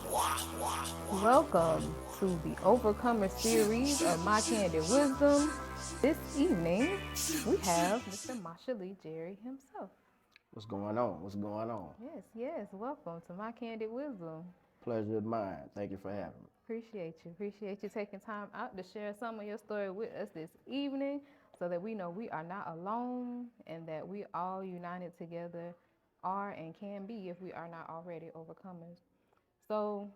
Welcome to the Overcomer series of My Candid Wisdom. This evening, we have Mr. Mashaly Jerry himself. What's going on? What's going on? Yes, welcome to My Candid Wisdom. Pleasure of mine. Thank you for having me. Appreciate you taking time out to share some of your story with us this evening so that we know we are not alone and that we all united together are and can be if we are not already overcomers. So,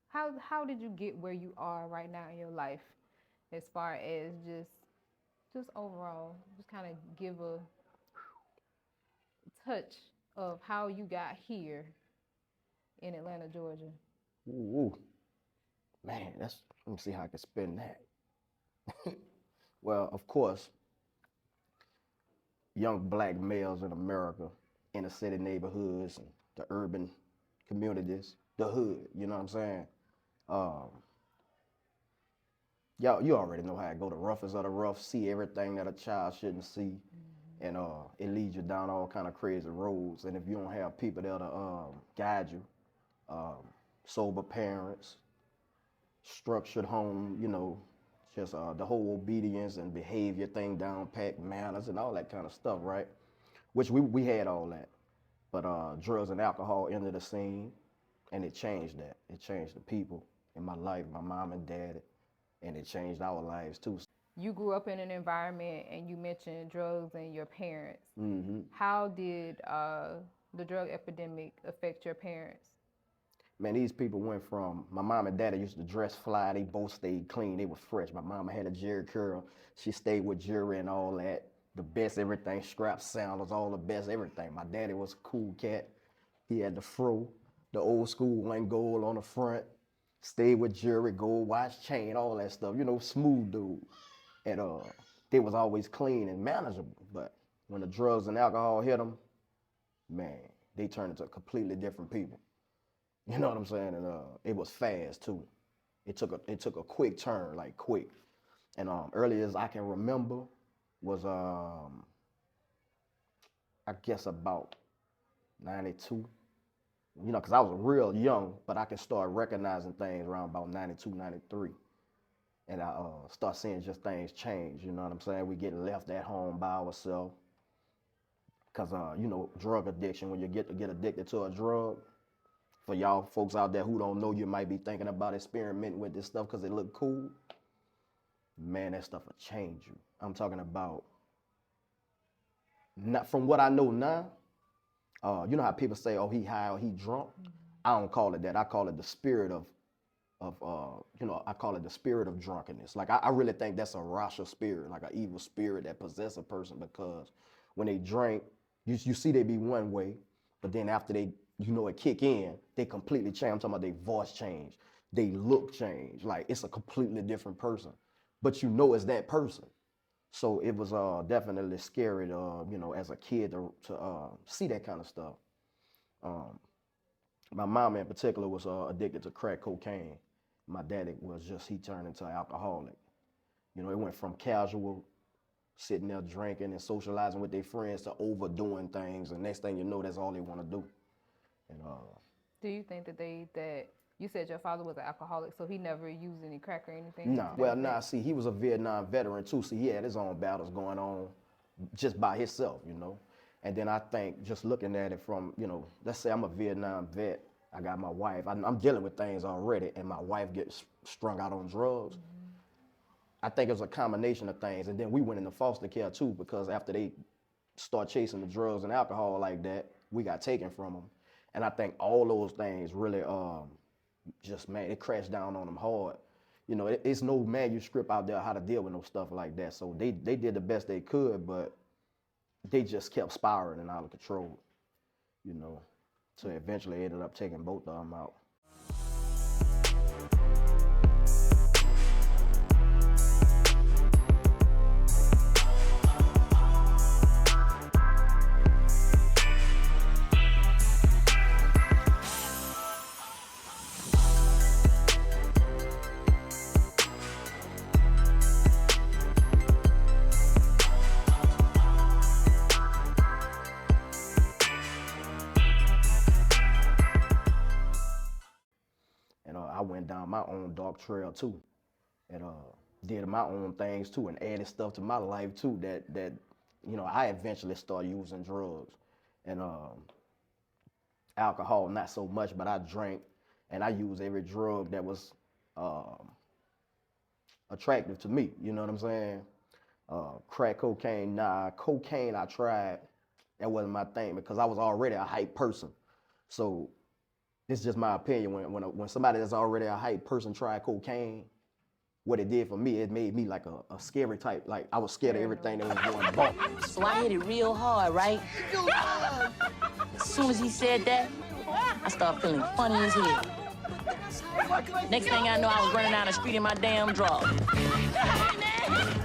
how did you get where you are right now in your life as far as just overall, just kind of give a touch of how you got here in Atlanta, Georgia? Ooh. Man, let me see how I can spin that. Well, of course, young black males in America, inner city neighborhoods, and the urban communities, the hood, you know what I'm saying? You already know how it go. The roughest of the rough, see everything that a child shouldn't see, and it leads you down all kind of crazy roads. And if you don't have people there to guide you, sober parents, structured home, just the whole obedience and behavior thing down pat, manners and all that kind of stuff, right? Which we had all that. But drugs and alcohol entered the scene, and it changed that. It changed the people in my life, my mom and dad, and it changed our lives too. You grew up in an environment and you mentioned drugs and your parents. Mm-hmm. How did the drug epidemic affect your parents? Man, these people went from, my mom and daddy used to dress fly, they both stayed clean, they was fresh. My mama had a Jerry curl, she stayed with Jerry and all that. The best everything, strap sandals, all the best everything. My daddy was a cool cat. He had the fro, the old school one gold on the front, stayed with Jerry, gold watch, chain, all that stuff, smooth dude. And they was always clean and manageable. But when the drugs and alcohol hit them, man, they turned into completely different people. You know what I'm saying? And it was fast too. It took a quick turn, like quick. And early as I can remember was I guess about 92. Because I was real young, but I can start recognizing things around about 92, 93. And I start seeing just things change, you know what I'm saying? We get left at home by ourselves. Because, drug addiction, when you get addicted to a drug, for y'all folks out there who don't know, you might be thinking about experimenting with this stuff because it look cool. Man, that stuff will change you. I'm talking about, not from what I know now, you know how people say, oh, he high or he drunk? Mm-hmm. I don't call it that. I call it the spirit I call it the spirit of drunkenness. Like, I really think that's a Rasha spirit, like an evil spirit that possesses a person, because when they drink, you see they be one way, but then after they, it kick in, they completely change. I'm talking about their voice change, they look change, like it's a completely different person, but it's that person. So it was definitely scary to, as a kid to see that kind of stuff. My mom in particular was addicted to crack cocaine. My daddy he turned into an alcoholic. It went from casual, sitting there drinking and socializing with their friends, to overdoing things, and next thing you know, that's all they want to do. And do you think that you said your father was an alcoholic, so he never used any crack or anything? No. Well, see, he was a Vietnam veteran too, so he had his own battles going on just by himself, And then I think, just looking at it from, let's say I'm a Vietnam vet, I got my wife, I'm dealing with things already, and my wife gets strung out on drugs. Mm-hmm. I think it was a combination of things. And then we went into foster care too, because after they start chasing the drugs and alcohol like that, we got taken from them. And I think all those things really it crashed down on them hard. It's no manuscript out there how to deal with no stuff like that. So they did the best they could, but they just kept spiraling out of control, So eventually ended up taking both of them out. went down my own dark trail too, and did my own things too, and added stuff to my life too. That you know, I eventually started using drugs, and alcohol not so much, but I drank, and I used every drug that was attractive to me. You know what I'm saying? Crack cocaine, nah. Cocaine I tried. That wasn't my thing because I was already a hype person. So this is just my opinion. When somebody that's already a hype person tried cocaine, what it did for me, it made me like a scary type. Like I was scared of everything that was going bump. So I hit it real hard, right? As soon as he said that, I started feeling funny as hell. Next thing I know, I was running down the street in my damn drawers.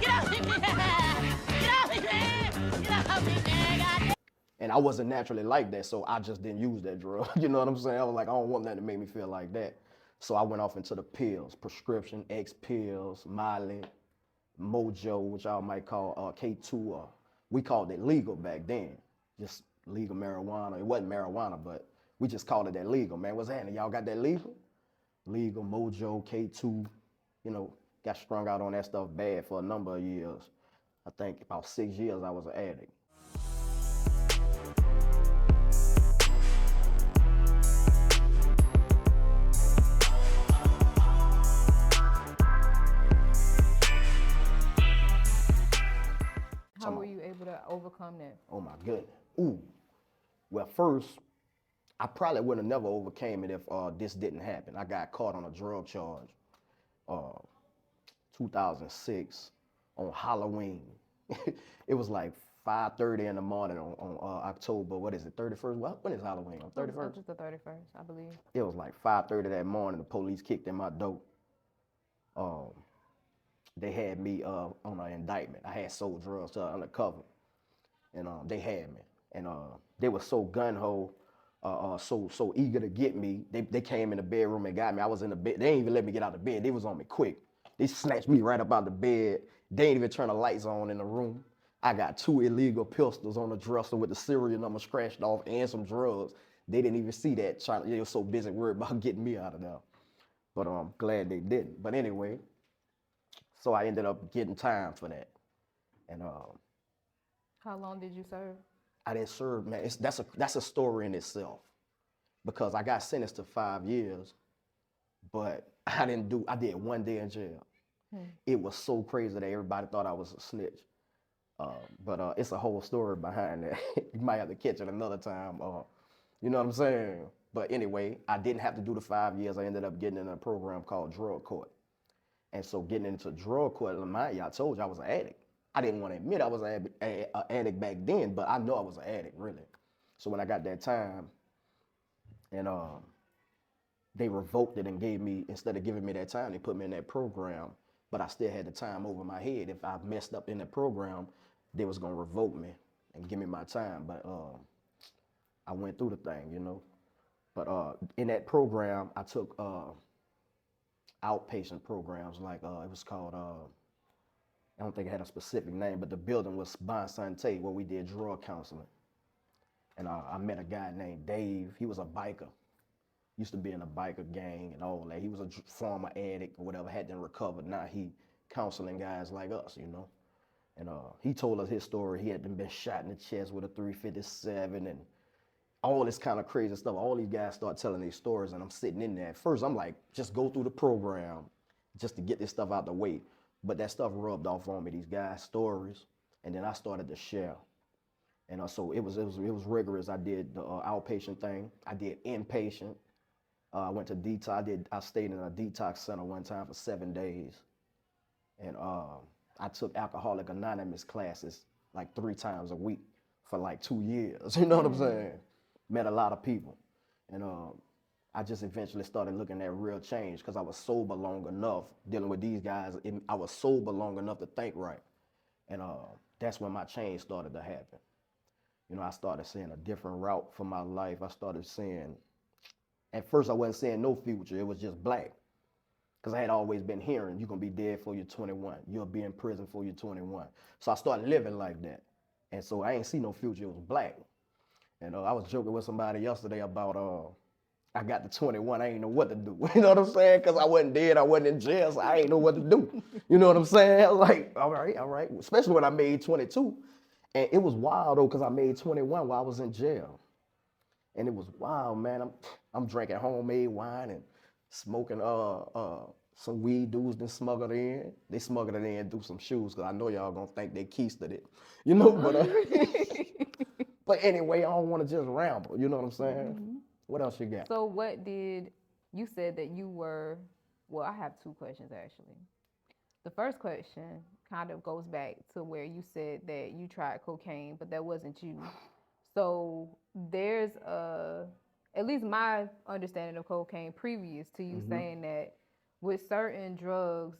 Get off me, man! Get off me, man! Get off me, man! Get off me, man! And I wasn't naturally like that, so I just didn't use that drug. You know what I'm saying? I was like, I don't want that to make me feel like that. So I went off into the pills, prescription, X pills, Molly, Mojo, which y'all might call K2. We called it legal back then, just legal marijuana. It wasn't marijuana, but we just called it that legal, man. What's happening? Y'all got that legal? Legal, Mojo, K2, you know, got strung out on that stuff bad for a number of years. I think about 6 years I was an addict. How were you able to overcome that? Oh my goodness. Ooh. Well, first, I probably would have never overcame it if this didn't happen. I got caught on a drug charge, 2006 on Halloween. It was like 5:30 in the morning on October, what is it, 31st? When is Halloween? On 31st? It's the 31st, I believe. It was like 5:30 that morning. The police kicked in my door. They had me on an indictment. I had sold drugs undercover, and they had me. And they were so gun-ho, so eager to get me. They came in the bedroom and got me. I was in the bed. They didn't even let me get out of bed. They was on me quick. They snatched me right up out the bed. They didn't even turn the lights on in the room. I got 2 illegal pistols on the dresser with the serial number scratched off and some drugs. They didn't even see that. They were so busy worried about getting me out of there. But I'm glad they didn't. But anyway, so I ended up getting time for that. And How long did you serve? I didn't serve, man. That's a story in itself, because I got sentenced to 5 years, but I did 1 day in jail. It was so crazy that everybody thought I was a snitch. But it's a whole story behind that. You might have to catch it another time. You know what I'm saying? But anyway, I didn't have to do the 5 years. I ended up getting in a program called drug court. And so getting into drug court, mind you, I told you I was an addict. I didn't want to admit I was an addict back then, but I know I was an addict, really. So when I got that time, and they revoked it and gave me, instead of giving me that time, they put me in that program, but I still had the time over my head. If I messed up in the program, they was gonna revoke me and give me my time. But I went through the thing, you know. But in that program, I took outpatient programs, like it was called, I don't think it had a specific name, but the building was Bon Santé, where we did drug counseling. And I met a guy named Dave. He was a biker. Used to be in a biker gang and all that. He was a former addict or whatever, hadn't recovered. Now he counseling guys like us, you know. And he told us his story. He had been shot in the chest with a .357 and all this kind of crazy stuff. All these guys start telling these stories, and I'm sitting in there. At first, I'm like, just go through the program just to get this stuff out the way. But that stuff rubbed off on me, these guys' stories, and then I started to share. And so it was rigorous. I did the outpatient thing. I did inpatient. I went to detox. I stayed in a detox center one time for 7 days. And I took Alcoholic Anonymous classes like 3 times a week for like 2 years. You know what I'm saying? Met a lot of people. And I just eventually started looking at real change because I was sober long enough dealing with these guys. I was sober long enough to think right. And that's when my change started to happen. You know, I started seeing a different route for my life. I started seeing, at first I wasn't seeing no future. It was just black. Because I had always been hearing, you're going to be dead before you're 21. You'll be in prison before you're 21. So I started living like that. And so I ain't see no future. It was black. And I was joking with somebody yesterday about I got to 21, I ain't know what to do. You know what I'm saying? Because I wasn't dead, I wasn't in jail, so I ain't know what to do. You know what I'm saying? I was like, all right. Especially when I made 22. And it was wild though, because I made 21 while I was in jail. And it was wild, man. I'm drinking homemade wine and smoking some weed dudes then smuggled it in. They smuggled it in through some shoes, because I know y'all gonna think they keisted it. You know, but anyway, I don't want to just ramble. You know what I'm saying? Mm-hmm. What else you got? So you said that you were, well, I have two questions actually. The first question kind of goes back to where you said that you tried cocaine, but that wasn't you. So there's at least my understanding of cocaine previous to you saying that with certain drugs,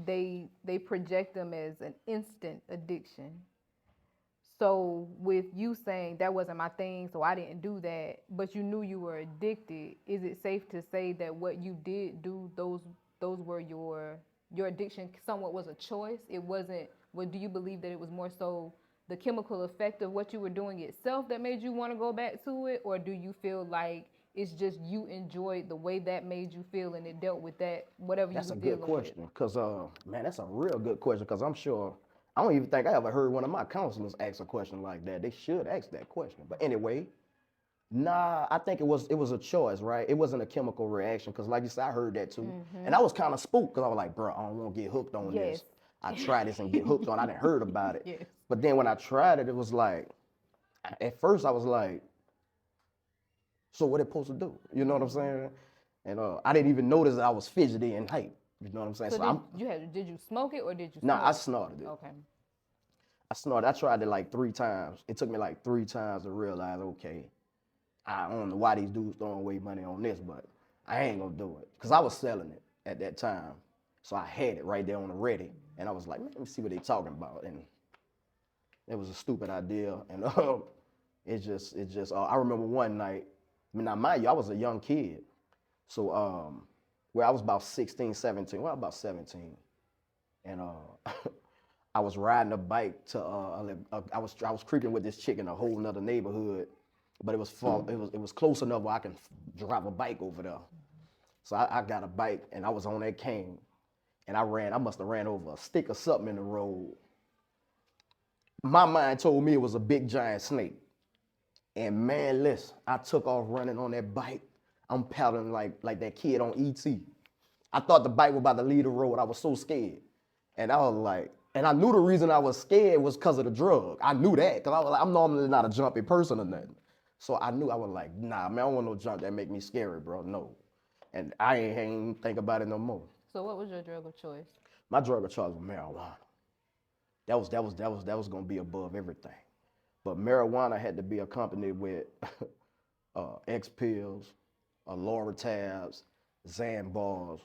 they project them as an instant addiction. So with you saying that wasn't my thing, so I didn't do that, but you knew you were addicted, is it safe to say that what you did do, those were your addiction somewhat was a choice? It wasn't, do you believe that it was more so the chemical effect of what you were doing itself that made you want to go back to it? Or do you feel like it's just you enjoyed the way that made you feel and it dealt with that, whatever you were dealing with? That's a good question, because, man, that's a real good question, because I'm sure, I don't even think I ever heard one of my counselors ask a question like that. They should ask that question. But anyway, nah, I think it was a choice, right? It wasn't a chemical reaction, because like you said, I heard that too. And I was kind of spooked, because I was like, bro, I don't want to get hooked on this. I tried this and get hooked on it. I didn't heard about it. Yes. But then when I tried it, it was like, at first I was like, so what it supposed to do? You know what I'm saying? And I didn't even notice that I was fidgety and hype. You know what I'm saying? So did you smoke it or did you? Nah, I snorted it. Okay. I snorted. I tried it like 3 times. It took me like 3 times to realize, okay, I don't know why these dudes throwing away money on this, but I ain't gonna do it, because I was selling it at that time. So I had it right there on the ready, and I was like, let me see what they talking about. And it was a stupid idea, and it just. I remember one night. I mean, now mind you, I was a young kid, so where I was about 16, 17. Well, about 17, and I was riding a bike to I was creeping with this chick in a whole nother neighborhood, but it was close enough where I can drive a bike over there. So I got a bike and I was on that cane, and I must have ran over a stick or something in the road. My mind told me it was a big giant snake. And man, listen, I took off running on that bike. I'm paddling like that kid on E.T. I thought the bike was about to leave the road. I was so scared. And I was like, and I knew the reason I was scared was because of the drug. I knew that, because I was like, I'm normally not a jumpy person or nothing. So I knew, I was like, nah, man, I don't want no jump that make me scary, bro, no. And I ain't think about it no more. So what was your drug of choice? My drug of choice was marijuana. That was gonna be above everything. But marijuana had to be accompanied with X pills, Lortabs, Xan bars,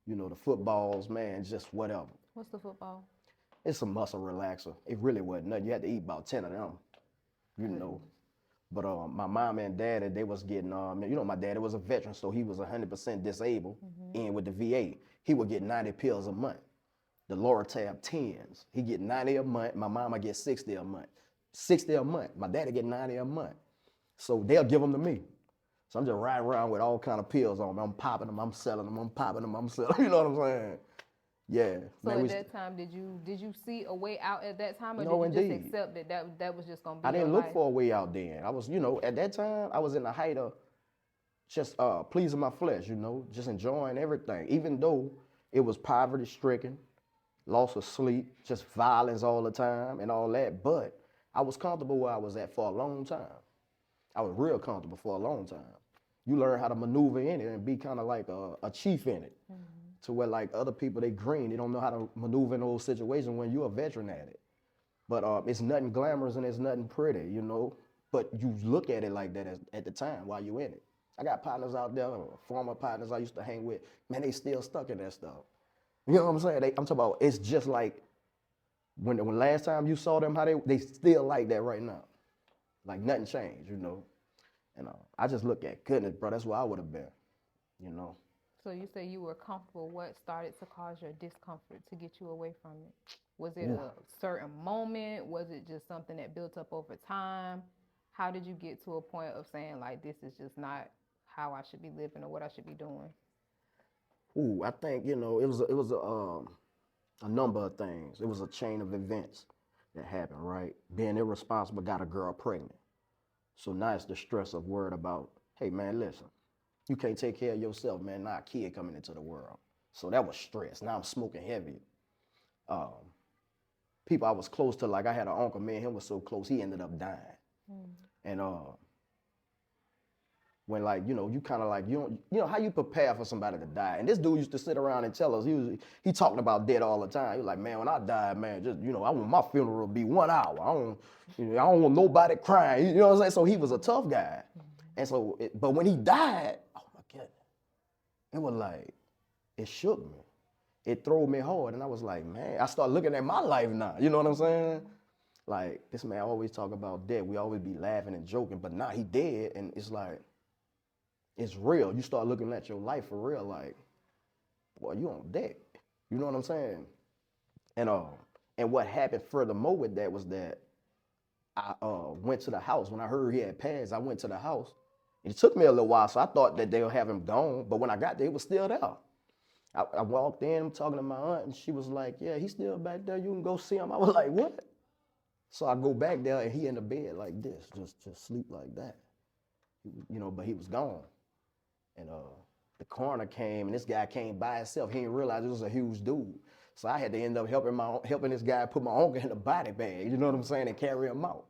you know, the footballs, man, just whatever. What's the football? It's a muscle relaxer. It really wasn't nothing. You had to eat about 10 of them, you know. But my mom and daddy, they was getting, you know, my daddy was a veteran, so he was 100% disabled. And with the VA, he would get 90 pills a month. The Loratab 10s, he get 90 a month. My mama get 60 a month. 60 a month. My daddy get 90 a month. So they'll give them to me. So I'm just riding around with all kind of pills on me. I'm popping them, I'm selling them, I'm popping them, I'm selling them. You know what I'm saying? Yeah. So man, at that time, did you see a way out at that time, or no, did you indeed. just accept that was just gonna be? I didn't look for a way out then. I was, you know, at that time, I was in the height of just pleasing my flesh, you know, just enjoying everything. Even though it was poverty-stricken, loss of sleep, just violence all the time and all that, but I was comfortable where I was at for a long time. I was real comfortable for a long time. You learn how to maneuver in it and be kind of like a chief in it. To where like other people, they green, they don't know how to maneuver in those situations when you're a veteran at it. But it's nothing glamorous and it's nothing pretty, you know? But you look at it like that at the time while you're in it. I got partners out there, former partners I used to hang with, man, they still stuck in that stuff. You know what I'm saying? I'm talking about, it's just like, when last time you saw them, how they still like that right now. Like nothing changed, you know. And I just look at goodness, bro, that's where I would have been, you know. So you say you were comfortable. What started to cause your discomfort to get you away from it? Was it a certain moment? Was it just something that built up over time? How did you get to a point of saying like, this is just not how I should be living or what I should be doing? Ooh, I think, it was a number of things. It was a chain of events that happened, right? Being irresponsible got a girl pregnant. So now it's the stress of worried about, hey man, listen, you can't take care of yourself, man. Now a kid coming into the world. So that was stress. Now I'm smoking heavy. People I was close to, like I had an uncle, man, him was so close, he ended up dying. And when like, you kind of like, how you prepare for somebody to die. And this dude used to sit around and tell us, he talking about death all the time. He was like, man, when I die, man, just, I want my funeral to be 1 hour. I don't want nobody crying. You know what I'm saying? So he was a tough guy. And so, but when he died, oh my goodness, it was like, it shook me. It threw me hard. And I was like, man, I started looking at my life now. You know what I'm saying? Like, this man always talk about death. We always be laughing and joking, but now he dead. And it's like, it's real. You start looking at your life for real, like, boy, you on deck. You know what I'm saying? And what happened furthermore with that was that I went to the house. When I heard he had passed, I went to the house. It took me a little while, so I thought that they'll have him gone. But when I got there, it was still there. I walked in, talking to my aunt, and she was like, yeah, he's still back there. You can go see him. I was like, what? So I go back there, and he in the bed like this, just sleep like that. But he was gone. And the coroner came, and this guy came by himself. He didn't realize it was a huge dude. So I had to end up helping this guy put my uncle in a body bag, you know what I'm saying, and carry him out,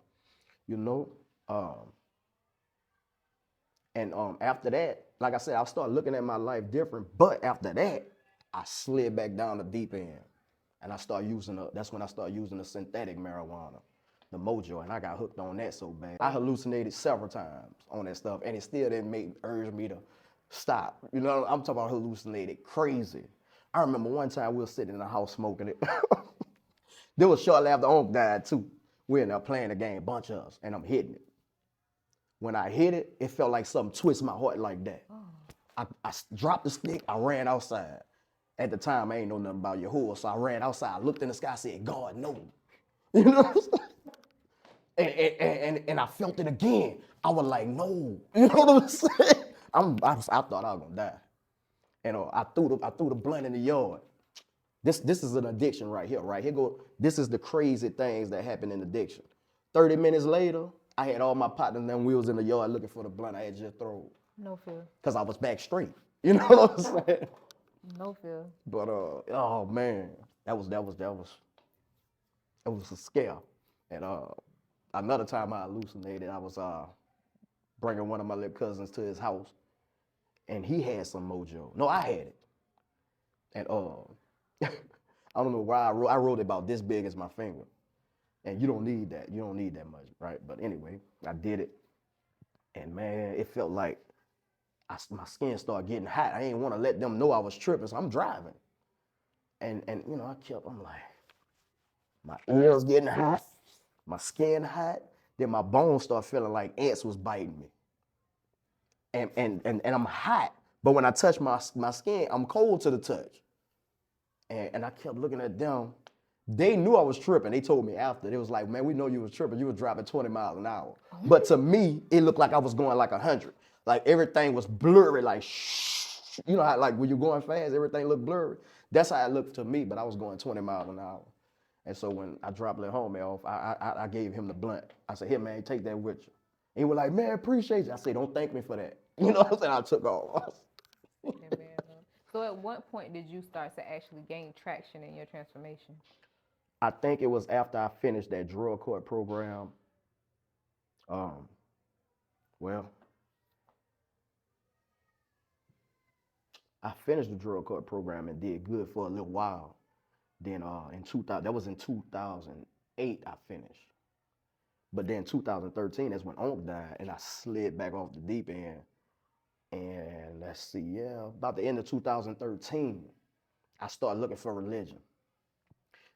And after that, like I said, I started looking at my life different. But after that, I slid back down the deep end. And that's when I started using the synthetic marijuana, the Mojo, and I got hooked on that so bad. I hallucinated several times on that stuff, and it still didn't urge me to stop. I'm talking about hallucinated crazy. I remember one time we were sitting in the house smoking it. There was shortly after Unc died too. We're in there playing the game, bunch of us, and I'm hitting it. When I hit it, it felt like something twisted my heart like that. I dropped the stick, I ran outside. At the time, I ain't know nothing about Yahuwah, so I ran outside, looked in the sky, said, God, no. You know what I'm saying? And I felt it again. I was like, no. You know what I'm saying? I thought I was gonna die. And I threw the blunt in the yard. This is an addiction right here, right? Here go. This is the crazy things that happen in addiction. 30 minutes later, I had all my partners and wheels in the yard looking for the blunt I had just thrown. No fear. Cause I was back straight. You know what I'm saying? No fear. But oh man, that was a scare. And another time I hallucinated, I was bringing one of my little cousins to his house, and he had some Mojo. No, I had it. And I don't know why I wrote it about this big as my finger. And you don't need that. You don't need that much, right? But anyway, I did it. And man, it felt like my skin started getting hot. I didn't want to let them know I was tripping, so I'm driving. And I'm like, my ears getting hot, my skin hot, then my bones start feeling like ants was biting me. And I'm hot, but when I touch my skin, I'm cold to the touch. And I kept looking at them. They knew I was tripping. They told me after. They was like, man, we know you was tripping. You was driving 20 miles an hour. But to me, it looked like I was going like 100. Like everything was blurry, like shh. You know how like when you're going fast, everything looked blurry? That's how it looked to me, but I was going 20 miles an hour. And so when I dropped the homie off, I gave him the blunt. I said, here, man, take that with you. And he was like, man, appreciate you. I said, don't thank me for that. You know what I'm saying? I took off. So at what point did you start to actually gain traction in your transformation? I think it was after I finished that drug court program. I finished the drug court program and did good for a little while. Then in 2008, I finished. But then 2013, that's when Unc died, and I slid back off the deep end. And let's see, about the end of 2013, I started looking for religion.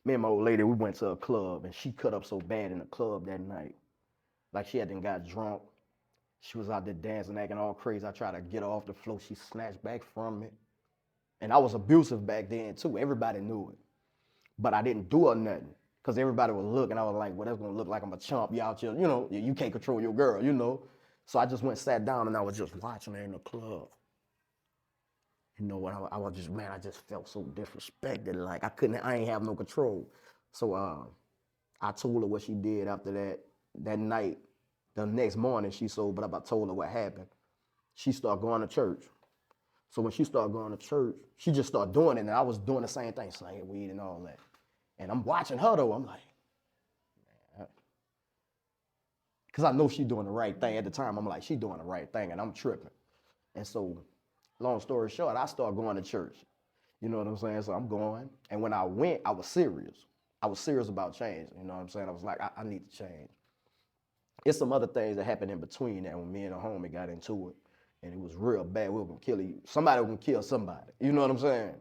Me and my old lady, we went to a club, and she cut up so bad in the club that night. Like she had then got drunk. She was out there dancing, acting all crazy. I tried to get her off the floor. She snatched back from me. And I was abusive back then too. Everybody knew it. But I didn't do her nothing because everybody was looking. I was like, well, that's gonna look like I'm a chump. You out here, you know, you can't control your girl, you know. So I just went sat down and I was just watching her in the club. You know, and I was just, man, I just felt so disrespected. Like I ain't have no control. So I told her what she did after that night. The next morning she sobered up. I told her what happened. She started going to church. So when she started going to church, she just started doing it, and I was doing the same thing, slanging weed and all that. And I'm watching her though, I'm like, man, because I know she's doing the right thing. At the time, I'm like, she's doing the right thing, and I'm tripping. And so, long story short, I started going to church. You know what I'm saying? So I'm going, and when I went, I was serious. I was serious about change. You know what I'm saying? I was like, I need to change. It's some other things that happened in between that when me and a homie got into it, and it was real bad. We were gonna kill you. Somebody was gonna kill somebody. You know what I'm saying?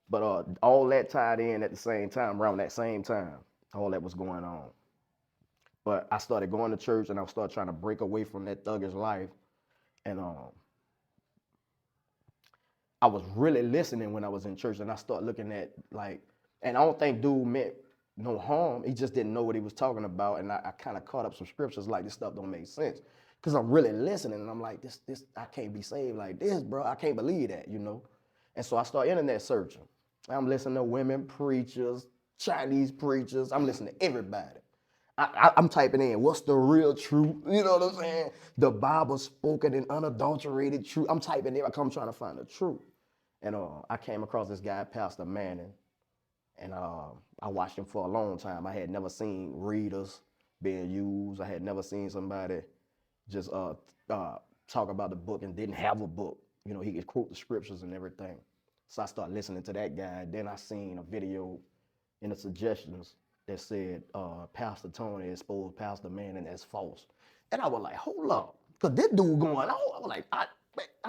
But all that tied in at the same time, around that same time, all that was going on. But I started going to church, and I started trying to break away from that thuggish life. And I was really listening when I was in church, and I started looking at like, and I don't think dude meant no harm. He just didn't know what he was talking about, and I kind of caught up some scriptures like this stuff don't make sense, because I'm really listening, and I'm like, this I can't be saved like this, bro. I can't believe that, you know. And so I started internet searching. I'm listening to women preachers, Chinese preachers. I'm listening to everybody. I'm typing in, what's the real truth? You know what I'm saying? The Bible spoken in unadulterated truth. I'm typing in, I'm trying to find the truth. And I came across this guy, Pastor Manning, and I watched him for a long time. I had never seen readers being used. I had never seen somebody just talk about the book and didn't have a book. You know, he could quote the scriptures and everything. So I started listening to that guy. Then I seen a video in the suggestions that said Pastor Tony exposed Pastor Manning as false. And I was like, hold up, because this dude going on. I was like, I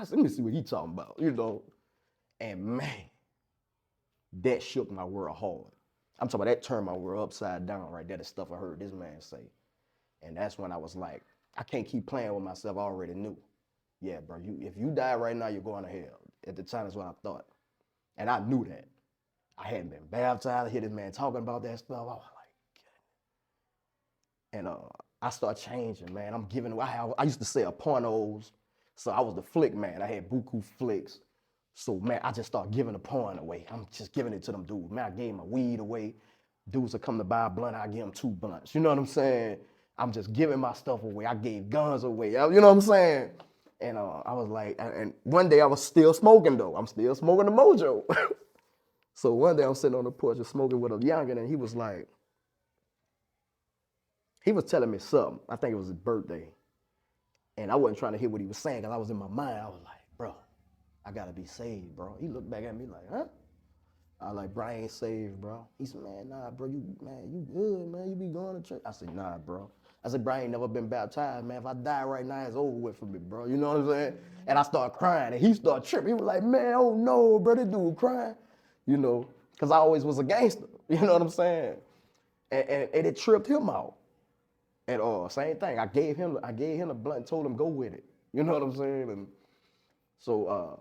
said, let me see what he talking about, you know. And man, that shook my world hard. I'm talking about that turned my world upside down right there, the stuff I heard this man say. And that's when I was like, I can't keep playing with myself. I already knew. Yeah, bro, if you die right now, you're going to hell. At the time, that's what I thought. And I knew that. I hadn't been baptized. I hear this man talking about that stuff. I was like, and I started changing, man. I'm giving, I used to sell pornos. So I was the flick man. I had buku flicks. So, man, I just started giving the porn away. I'm just giving it to them dudes. Man, I gave my weed away. Dudes that come to buy a blunt, I give them 2 blunts. You know what I'm saying? I'm just giving my stuff away. I gave guns away. You know what I'm saying? And I was like, and one day I was still smoking, though. I'm still smoking the Mojo. So one day I'm sitting on the porch and smoking with a youngin', and he was like, he was telling me something. I think it was his birthday. And I wasn't trying to hear what he was saying, because I was in my mind. I was like, bro, I gotta be saved, bro. He looked back at me like, huh? I was like, bro, I ain't saved, bro. He said, man, nah, bro, you good, man. You be going to church. I said, nah, bro. I said, bro, I ain't never been baptized, man. If I die right now, it's over with for me, bro. You know what I'm saying? And I started crying, and he started tripping. He was like, man, oh no, bro, this dude crying. You know, because I always was a gangster. You know what I'm saying? And it tripped him out. And same thing. I gave him the blunt and told him go with it. You know what I'm saying? And so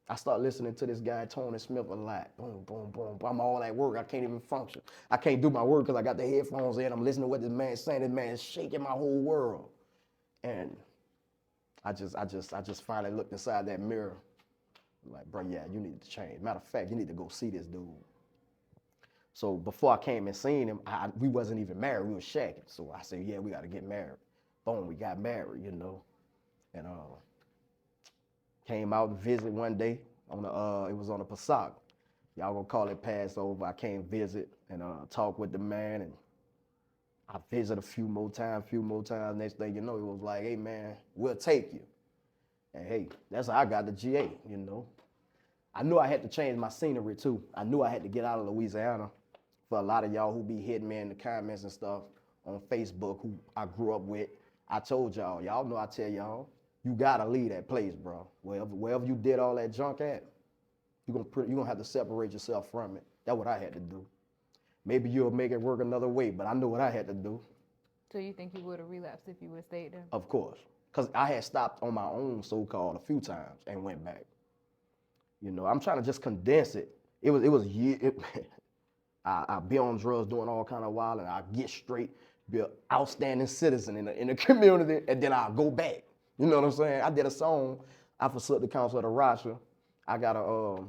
I started listening to this guy, Tony Smith, a lot. Boom, boom, boom. I'm all at work. I can't even function. I can't do my work because I got the headphones in. I'm listening to what this man's saying. This man's shaking my whole world. And I just finally looked inside that mirror. Like, bro, yeah, you need to change. Matter of fact, you need to go see this dude. So before I came and seen him, we wasn't even married. We was shacking. So I said, yeah, we got to get married. Boom, we got married, you know. And came out and visit one day. It was on the Forsook. Y'all gonna call it Passover. I came visit and talk with the man. And I visited a few more times. Next thing you know, he was like, hey, man, we'll take you. And hey, that's how I got the GA, you know. I knew I had to change my scenery too. I knew I had to get out of Louisiana. For a lot of y'all who be hitting me in the comments and stuff on Facebook, who I grew up with, I told y'all know I tell y'all, you gotta leave that place, bro. Wherever you did all that junk at, you're gonna have to separate yourself from it. That's what I had to do. Maybe you'll make it work another way, but I know what I had to do. So you think you would have relapsed if you would have stayed there? Of course. Because I had stopped on my own, so-called, a few times and went back. You know, I'm trying to just condense it. I be on drugs doing all kind of wild, and I get straight, be an outstanding citizen in the community, and then I'll go back. You know what I'm saying? I did a song, I Forsook the Counsel of the Rasha. I got to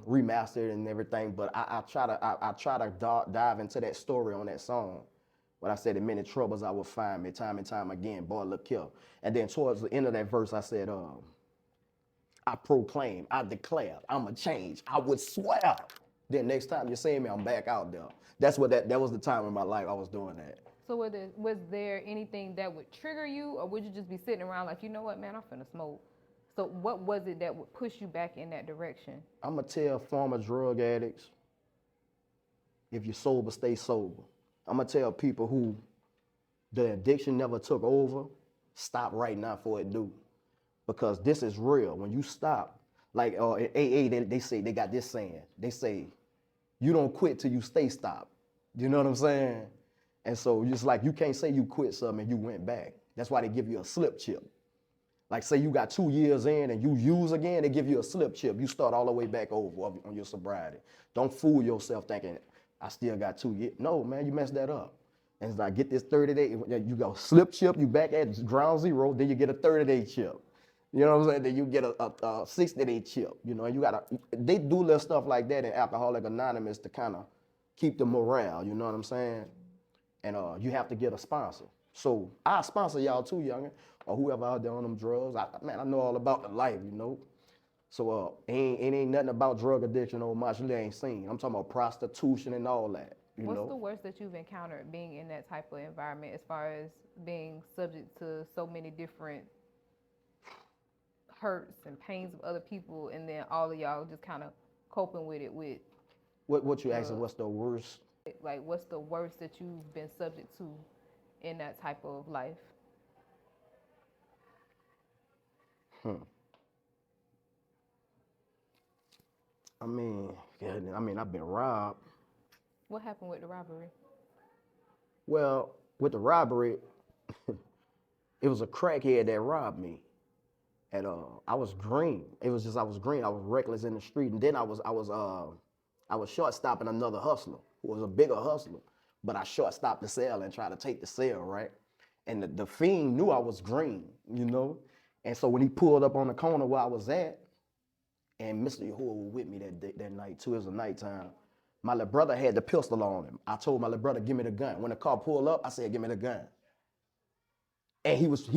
remaster it and everything, but I try to dive into that story on that song. When I said, in many troubles I will find me, time and time again, boy, look here. And then towards the end of that verse, I said, I proclaim, I declare, I'm a change, I would swear. Then next time you see me, I'm back out there. That was the time in my life I was doing that. So was there anything that would trigger you, or would you just be sitting around like, you know what, man, I'm finna smoke? So what was it that would push you back in that direction? I'm going to tell former drug addicts, if you're sober, stay sober. I'm going to tell people who the addiction never took over, stop right now before it do. Because this is real. When you stop, like in AA, they say, they got this saying. They say, you don't quit till you stay stopped. You know what I'm saying? And so just like you can't say you quit something and you went back. That's why they give you a slip chip. Like say you got 2 years in and you use again, they give you a slip chip. You start all the way back over on your sobriety. Don't fool yourself thinking, I still got 2 years. No, man, you messed that up. And it's like, get this 30-day, you go slip chip, you back at ground zero, then you get a 30-day chip. You know what I'm saying? Then you get a 60-day chip. You know, and they do little stuff like that in Alcoholics Anonymous to kind of keep the morale, you know what I'm saying? And you have to get a sponsor. So I sponsor y'all too, youngin', or whoever out there on them drugs. I know all about the life, you know. So it ain't nothing about drug addiction or Mashaly ain't seen. I'm talking about prostitution and all that. What's the worst that you've encountered being in that type of environment as far as being subject to so many different hurts and pains of other people, and then all of y'all just kind of coping with it with... What you asking, what's the worst? Like, what's the worst that you've been subject to in that type of life? I mean, I've been robbed. What happened with the robbery? Well, with the robbery, it was a crackhead that robbed me. And I was green. It was just I was green. I was reckless in the street. And then I was short stopping another hustler who was a bigger hustler. But I short stopped the sale and tried to take the sale, right? And the fiend knew I was green, you know? And so when he pulled up on the corner where I was at, and Mr. Yahuwah was with me that night too, it was a nighttime. My little brother had the pistol on him. I told my little brother, give me the gun. When the car pulled up, I said, give me the gun. And he was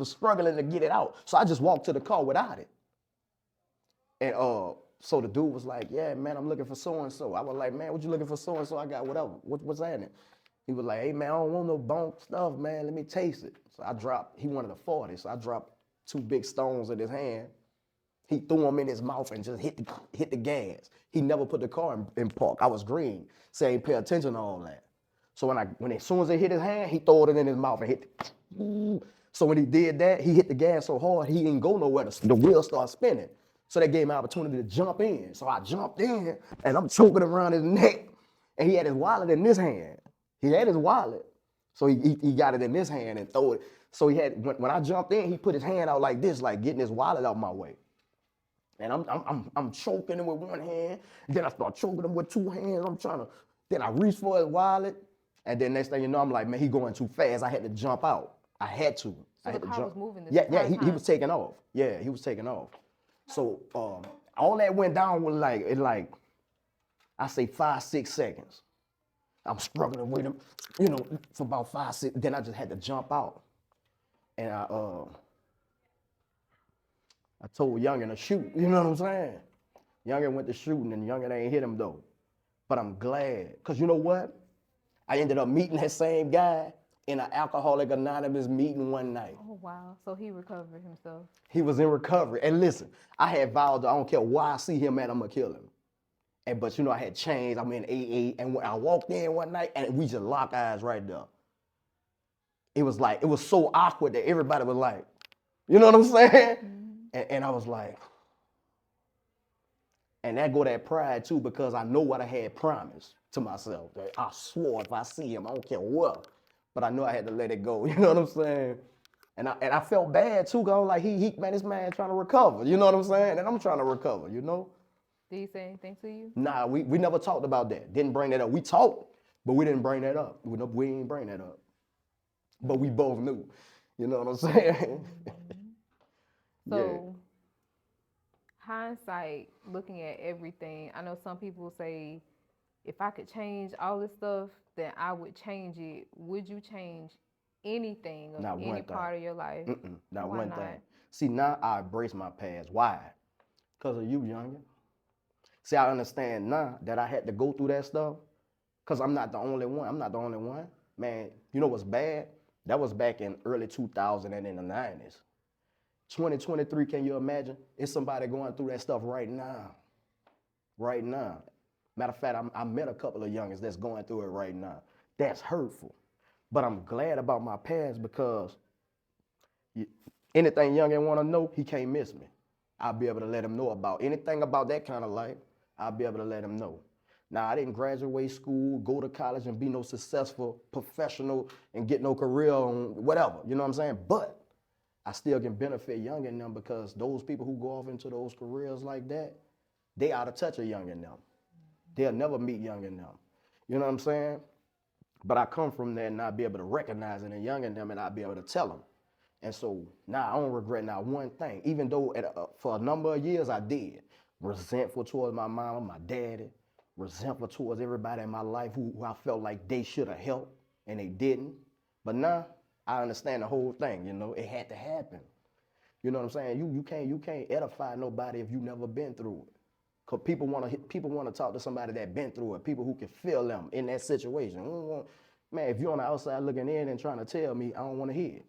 struggling to get it out. So I just walked to the car without it. And so the dude was like, yeah, man, I'm looking for so-and-so. I was like, man, what you looking for so-and-so? I got whatever. What's happening? He was like, hey, man, I don't want no bone stuff, man. Let me taste it. So I dropped, he wanted a 40. So I dropped 2 big stones in his hand. He threw them in his mouth and just hit the gas. He never put the car in park. I was green. So I ain't pay attention to all that. So as soon as it hit his hand, he threw it in his mouth and hit it. So when he did that, he hit the gas so hard, he didn't go nowhere. The wheel started spinning. So that gave me an opportunity to jump in. So I jumped in and I'm choking around his neck. And he had his wallet in this hand. He had his wallet. So he got it in this hand and threw it. So when I jumped in, he put his hand out like this, like getting his wallet out my way. And I'm choking him with one hand. Then I start choking him with 2 hands. Then I reach for his wallet. And then next thing you know, I'm like, man, he going too fast. I had to jump out. I had to. So the car was moving this Yeah, he was taking off. Yeah, he was taking off. So all that went down was like, I say 5-6 seconds. I'm struggling with him, you know, for about 5-6. Then I just had to jump out. And I told Youngin to shoot, you know what I'm saying? Youngin went to shooting and Youngin ain't hit him though. But I'm glad, because you know what? I ended up meeting that same guy in an Alcoholics Anonymous meeting one night. Oh, wow. So he recovered himself. He was in recovery. And listen, I had vowed that I don't care where I see him at, I'm going to kill him. But, you know, I had changed. I'm in AA. And when I walked in one night, and we just locked eyes right there. It was so awkward that everybody was like, you know what I'm saying? Mm-hmm. And I was like, and that go that pride too, because I know what I had promised to myself. That I swore if I see him, I don't care what. But I know I had to let it go. You know what I'm saying? And I felt bad too, because I was like, man, this man trying to recover. You know what I'm saying? And I'm trying to recover, you know? Did he say anything to you? Nah, we never talked about that. Didn't bring that up. We talked, but we didn't bring that up. We didn't bring that up. But we both knew. You know what I'm saying? So, hindsight, looking at everything, I know some people say, if I could change all this stuff, then I would change it. Would you change anything of Not any one thing. part of your life? Not Why one not? thing. See, now I embrace my past. Why? Because of you, youngin. See, I understand now that I had to go through that stuff because I'm not the only one. I'm not the only one. Man, you know what's bad? That was back in early 2000 and in the 90s. 2023, can you imagine? It's somebody going through that stuff right now. Right now. Matter of fact, I met a couple of youngins that's going through it right now. That's hurtful. But I'm glad about my past because anything youngin want to know, he can't miss me. I'll be able to let him know about anything about that kind of life. I'll be able to let him know. Now, I didn't graduate school, go to college, and be no successful professional and get no career on whatever, you know what I'm saying? But I still can benefit youngin them because those people who go off into those careers like that, they out of touch of youngin them. They'll never meet youngin them. You know what I'm saying? But I come from there and I'll be able to recognize it in youngin them and I'll be able to tell them. And so now I don't regret not one thing, even though for a number of years I did. Resentful towards my mama, my daddy, resentful towards everybody in my life who I felt like they should have helped and they didn't. But now I understand the whole thing, you know, it had to happen. You know what I'm saying? You can't edify nobody if you never been through it. Cause people want to talk to somebody that been through it, people who can feel them in that situation. Man, if you're on the outside looking in and trying to tell me, I don't want to hear it.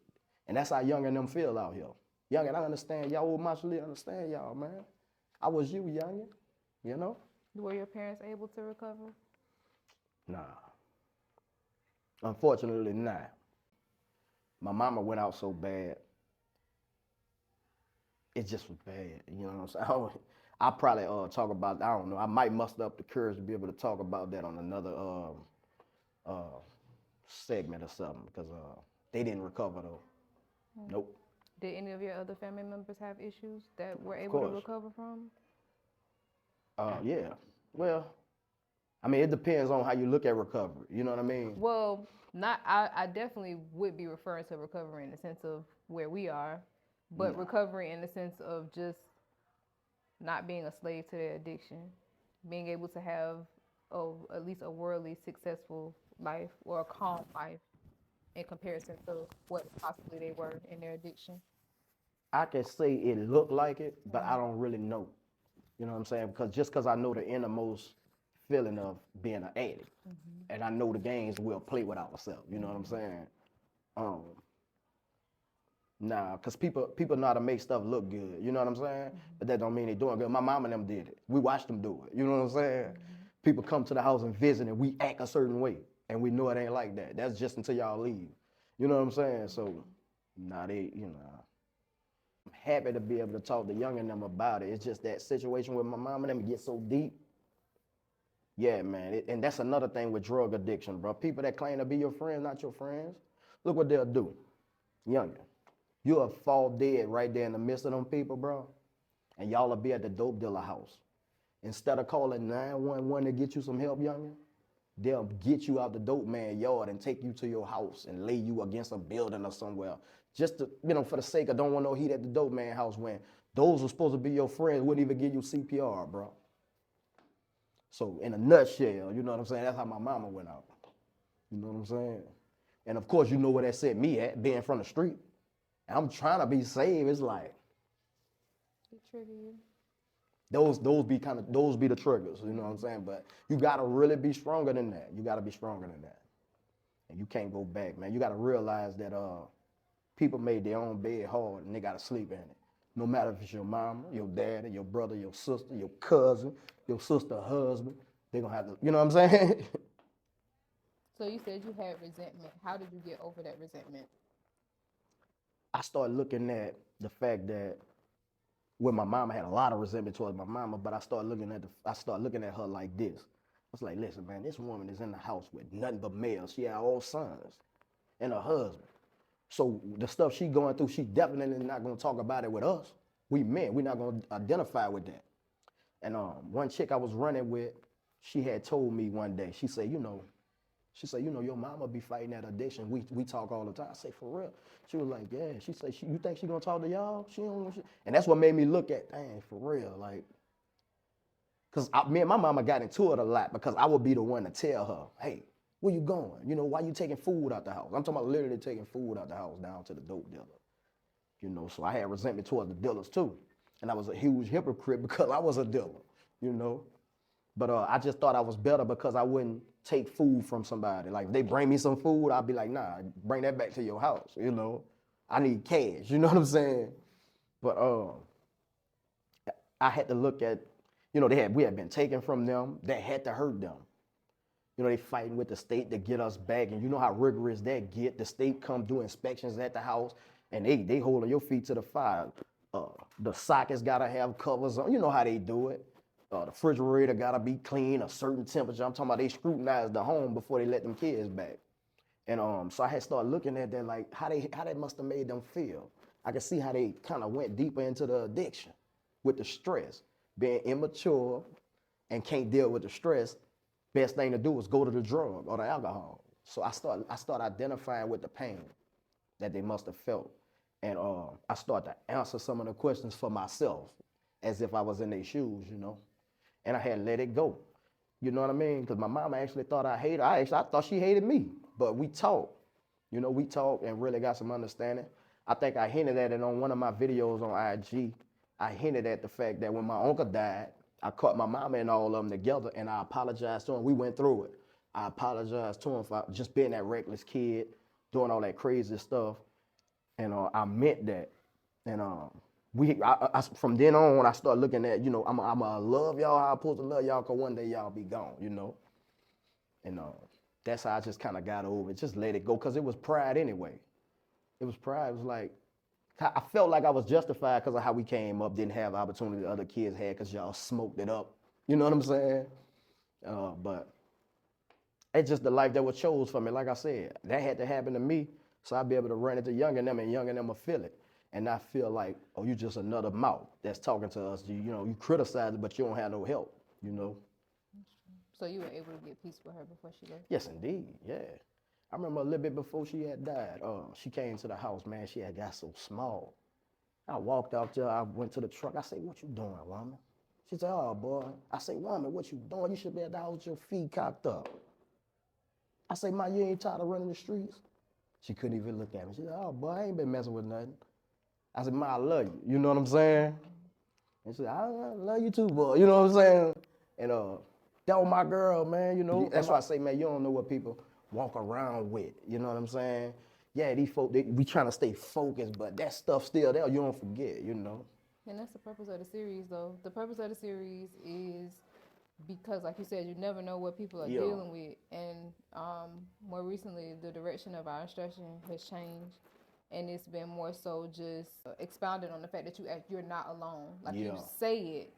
And that's how youngin them feel out here. Youngin, I understand y'all, old Mashaly, understand y'all, man. I was you, youngin, you know? Were your parents able to recover? Nah. Unfortunately, not. My mama went out so bad. It just was bad, you know what I'm saying? I'll probably talk about, I don't know, I might muster up the courage to be able to talk about that on another segment or something, because they didn't recover though. Nope. Did any of your other family members have issues that were able to recover from? Yeah. Well, I mean, it depends on how you look at recovery. You know what I mean? Well, I definitely would be referring to recovery in the sense of where we are, but recovery in the sense of just not being a slave to their addiction, being able to have at least a worldly successful life or a calm life in comparison to what possibly they were in their addiction. I can say it looked like it, but I don't really know. You know what I'm saying? Because I know the innermost feeling of being an addict, and I know the games we'll play with ourselves. You know what I'm saying? Nah, because people know how to make stuff look good. You know what I'm saying? But that don't mean they doing good. My mom and them did it. We watched them do it. You know what I'm saying? People come to the house and visit, and we act a certain way, and we know it ain't like that. That's just until y'all leave. You know what I'm saying? So, I'm happy to be able to talk to young and them about it. It's just that situation with my mom and them get so deep. Yeah, man. And that's another thing with drug addiction, bro. People that claim to be your friends, not your friends. Look what they'll do. Younger. You'll fall dead right there in the midst of them people, bro. And y'all will be at the dope dealer house. Instead of calling 911 to get you some help, younger, they'll get you out the dope man yard and take you to your house and lay you against a building or somewhere. Just to, for the sake of don't want no heat at the dope man house when those who supposed to be your friends wouldn't even give you CPR, bro. So in a nutshell, you know what I'm saying? That's how my mama went out. You know what I'm saying? And of course, you know where that set me at, being from the street. And I'm trying to be saved. It's like, It trigger you. those be the triggers, you know what I'm saying? But you gotta really be stronger than that. You gotta be stronger than that. And you can't go back, man. You gotta realize that people made their own bed hard and they gotta sleep in it. No matter if it's your mama, your daddy, your brother, your sister, your cousin, your sister, husband, they gonna have to, you know what I'm saying? So you said you had resentment. How did you get over that resentment? I started looking at the fact that when my mama had a lot of resentment towards my mama, but I started looking at her like this. I was like, listen, man, this woman is in the house with nothing but males. She had all sons and a husband. So the stuff she going through, she definitely not gonna talk about it with us. We men, we're not gonna identify with that. And one chick I was running with, she had told me one day, she said, She said, you know, your mama be fighting that addiction. We talk all the time. I say, for real? She was like, yeah. She said, you think she gonna talk to y'all? She don't. And that's what made me look at, dang, for real, like, cause me and my mama got into it a lot because I would be the one to tell her, hey, where you going? You know, why you taking food out the house? I'm talking about literally taking food out the house down to the dope dealer. You know, so I had resentment towards the dealers too. And I was a huge hypocrite because I was a dealer, you know. But I just thought I was better because I wouldn't take food from somebody. Like, if they bring me some food, I'd be like, nah, bring that back to your house, you know. I need cash, you know what I'm saying? But I had to look at, you know, we had been taken from them. That had to hurt them. You know, they fighting with the state to get us back. And you know how rigorous that get. The state come do inspections at the house, and they holding your feet to the fire. The sockets gotta have covers on. You know how they do it. The refrigerator gotta be clean, a certain temperature. I'm talking about they scrutinize the home before they let them kids back. And so I had started looking at that, like how that must have made them feel. I could see how they kind of went deeper into the addiction with the stress, being immature and can't deal with the stress. Best thing to do is go to the drug or the alcohol. So I start identifying with the pain that they must have felt. And I start to answer some of the questions for myself as if I was in their shoes, you know. And I had let it go. You know what I mean? Because my mama actually thought I hated her. I thought she hated me. But we talked. You know, we talked and really got some understanding. I think I hinted at it on one of my videos on IG. I hinted at the fact that when my uncle died, I caught my mama and all of them together, and I apologized to him. We went through it. I apologized to him for just being that reckless kid, doing all that crazy stuff. And I meant that. And from then on, I started looking at, you know, I'm gonna love y'all how I'm supposed to love y'all, because one day y'all be gone, you know. And that's how I just kind of got over it, just let it go, because it was pride anyway. It was pride. It was like, I felt like I was justified because of how we came up, didn't have the opportunity the other kids had because y'all smoked it up. You know what I'm saying? But it's just the life that was chose for me. Like I said, that had to happen to me, so I'd be able to run into young and them will feel it. And not feel like, oh, you just another mouth that's talking to us. You know, you criticize it, but you don't have no help, you know? So you were able to get peace with her before she left? Yes, indeed, yeah. I remember a little bit before she had died, she came to the house, man, she had got so small. I walked out there, I went to the truck, I said, what you doing, woman? She said, oh, boy. I said, woman, what you doing? You should be at the house with your feet cocked up. I said, Ma, you ain't tired of running the streets? She couldn't even look at me. She said, oh, boy, I ain't been messing with nothing. I said, Ma, I love you. You know what I'm saying? And she said, I love you too, boy. You know what I'm saying? And that was my girl, man, you know? That's why I say, man, you don't know what people walk around with. You know what I'm saying? Yeah, these folk, we trying to stay focused, but that stuff still there. You don't forget, you know? And that's the purpose of the series, though. The purpose of the series is because, like you said, you never know what people are dealing with. And more recently, the direction of our instruction has changed. And it's been more so just expounded on the fact that you're not alone. Like you say it,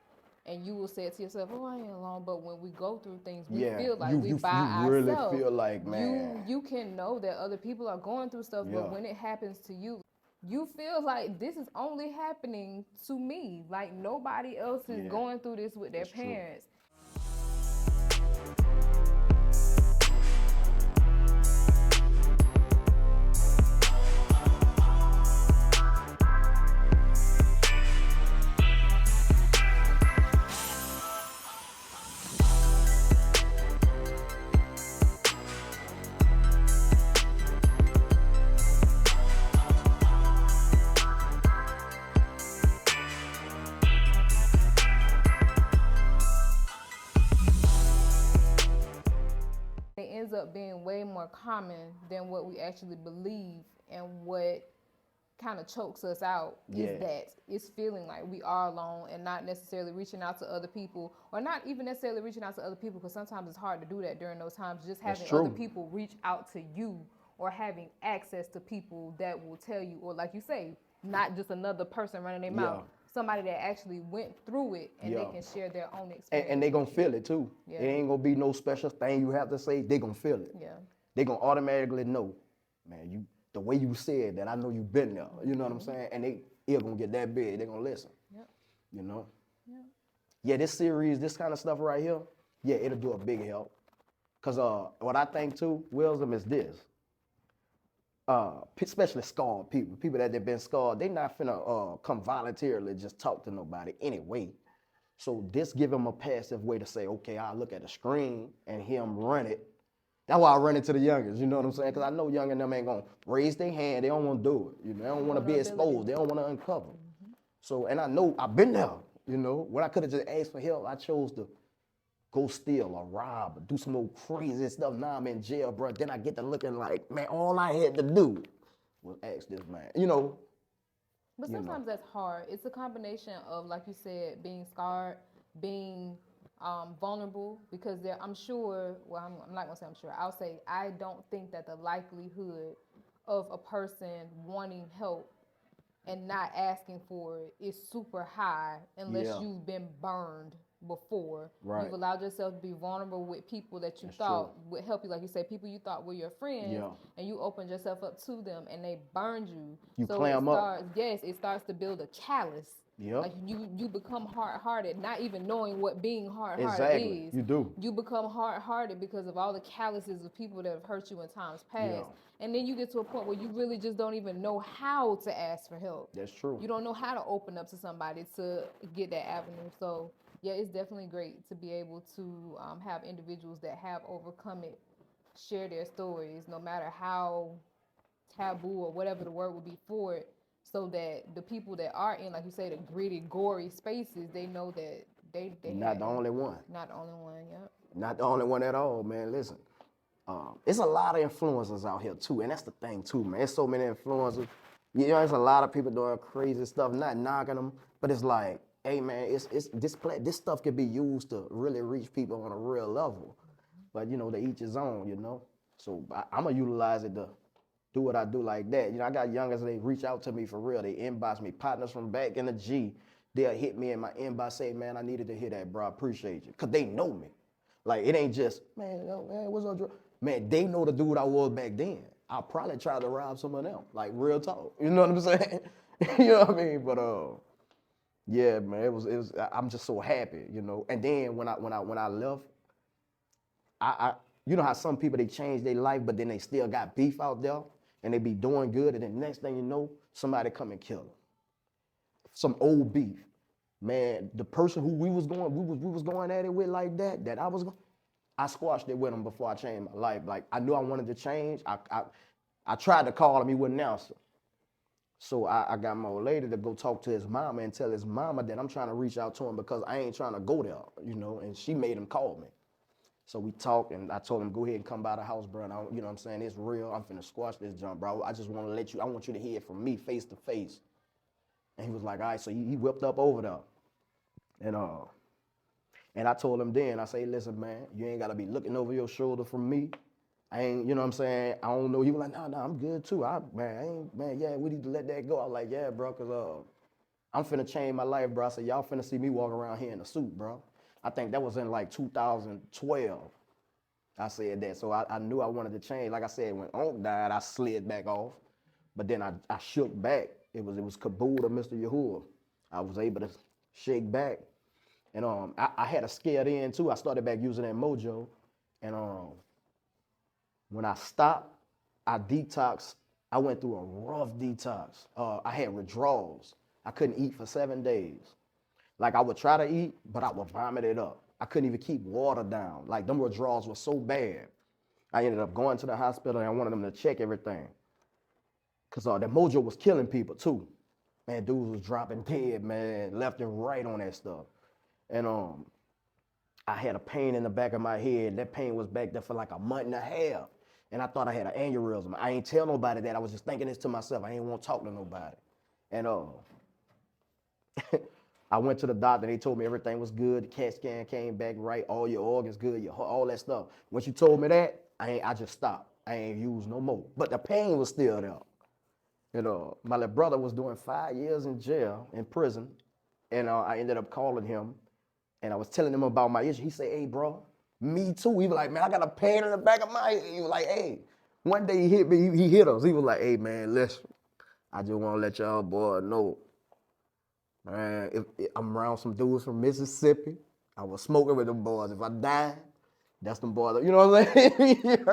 and you will say it to yourself, oh, I ain't alone. But when we go through things, we feel like we by ourselves. You really feel like, man. You can know that other people are going through stuff, but when it happens to you, you feel like this is only happening to me. Like nobody else is going through this with their parents. Up being way more common than what we actually believe, and what kind of chokes us out is that it's feeling like we are alone and not necessarily reaching out to other people, or not even necessarily reaching out to other people, because sometimes it's hard to do that during those times. Just having other people reach out to you, or having access to people that will tell you, or like you say, not just another person running their mouth. Somebody that actually went through it, and they can share their own experience. And they gonna feel it too. It ain't gonna be no special thing you have to say. They gonna feel it. They gonna automatically know, man, the way you said that, I know you been there. You know what I'm saying? And they ear gonna get that big. They gonna listen. You know? Yeah, this series, this kind of stuff right here, it'll do a big help. Because what I think too, wisdom is this. Especially scarred people that have been scarred, they not finna come voluntarily just talk to nobody anyway. So this give them a passive way to say, okay, I'll look at the screen and hear them run it. That's why I run into the youngest, you know what I'm saying? Because I know young and them ain't gonna raise their hand. They don't want to do it. You know, they don't want to be exposed. They don't want to uncover. So, and I know I've been there. You know, when I could have just asked for help, I chose to go steal or rob or do some old crazy stuff. Now I'm in jail, bro. Then I get to looking like, man, all I had to do was ask this man. You know. But sometimes that's hard. It's a combination of, like you said, being scarred, being vulnerable, because I'm sure, well, I'm not gonna say I'm sure, I'll say I don't think that the likelihood of a person wanting help and not asking for it is super high unless you've been burned before. Right. You've allowed yourself to be vulnerable with people that you thought would help you, like you said, people you thought were your friends, and you opened yourself up to them and they burned you. You so clam up. Yes, it starts to build a callus. Like you become hard-hearted, not even knowing what being hard-hearted is. You do. You become hard-hearted because of all the calluses of people that have hurt you in times past. And then you get to a point where you really just don't even know how to ask for help. That's true. You don't know how to open up to somebody to get that avenue. So yeah, it's definitely great to be able to have individuals that have overcome it share their stories, no matter how taboo or whatever the word would be for it, so that the people that are in, like you say, the gritty, gory spaces, they know that they not the only one. Not the only one, yep. Not the only one at all, man. Listen, it's a lot of influencers out here too, and that's the thing too, man. There's so many influencers. You know, there's a lot of people doing crazy stuff, not knocking them, but it's like, hey man, this stuff can be used to really reach people on a real level. But you know, to each his own, you know. So I'm gonna utilize it to do what I do like that. You know, I got youngers, they reach out to me for real. They inbox me, partners from back in the G. They'll hit me in my inbox, say, man, I needed to hear that, bro. I appreciate you. Cause they know me. Like, it ain't just, man, what's up, man, they know the dude I was back then. I probably tried to rob someone else. Like, real talk. You know what I'm saying? You know what I mean? But yeah, man, it was. I'm just so happy, you know. And then when I left, I you know how some people, they change their life, but then they still got beef out there, and they be doing good, and then next thing you know, somebody come and kill them. Some old beef, man. The person who we was going at it with like that I squashed it with him before I changed my life. Like, I knew I wanted to change. I tried to call him, he wouldn't answer. So I got my old lady to go talk to his mama and tell his mama that I'm trying to reach out to him because I ain't trying to go there, you know, and she made him call me. So we talked, and I told him, go ahead and come by the house, bro. And you know what I'm saying? It's real. I'm finna squash this jump, bro. I just want to let you, I want you to hear it from me face to face. And he was like, all right, so he whipped up over there. And I told him then, I say, listen, man, you ain't got to be looking over your shoulder from me. I ain't, you know what I'm saying? I don't know. He was like, no, I'm good too. Yeah, we need to let that go. I was like, yeah, bro, because I'm finna change my life, bro. I said, y'all finna see me walk around here in a suit, bro. I think that was in like 2012. I said that. So I knew I wanted to change. Like I said, when Unc died, I slid back off. But then I shook back. It was Kabul to Mr. Yahuwah. I was able to shake back. And I had a scared in too. I started back using that mojo. And when I stopped, I detoxed. I went through a rough detox. I had withdrawals. I couldn't eat for 7 days. Like, I would try to eat, but I would vomit it up. I couldn't even keep water down. Like, them withdrawals were so bad. I ended up going to the hospital, and I wanted them to check everything. Because that mojo was killing people, too. Man, dudes was dropping dead, man, left and right on that stuff. And I had a pain in the back of my head. That pain was back there for like a month and a half. And I thought I had an aneurysm. I ain't tell nobody that. I was just thinking this to myself. I ain't want to talk to nobody. And I went to the doctor, and they told me everything was good. The CAT scan came back right. All your organs good, all that stuff. Once you told me that, I just stopped. I ain't used no more. But the pain was still there. You know, my little brother was doing 5 years in jail, in prison. And I ended up calling him, and I was telling him about my issue. He said, hey, bro, me too. He was like, man, I got a pain in the back of my head. He was like, hey, one day he hit me, he hit us. He was like, hey, man, listen, I just want to let y'all boy know. Man, if I'm around some dudes from Mississippi, I was smoking with them boys. If I die, That's them boys, you know what I'm saying?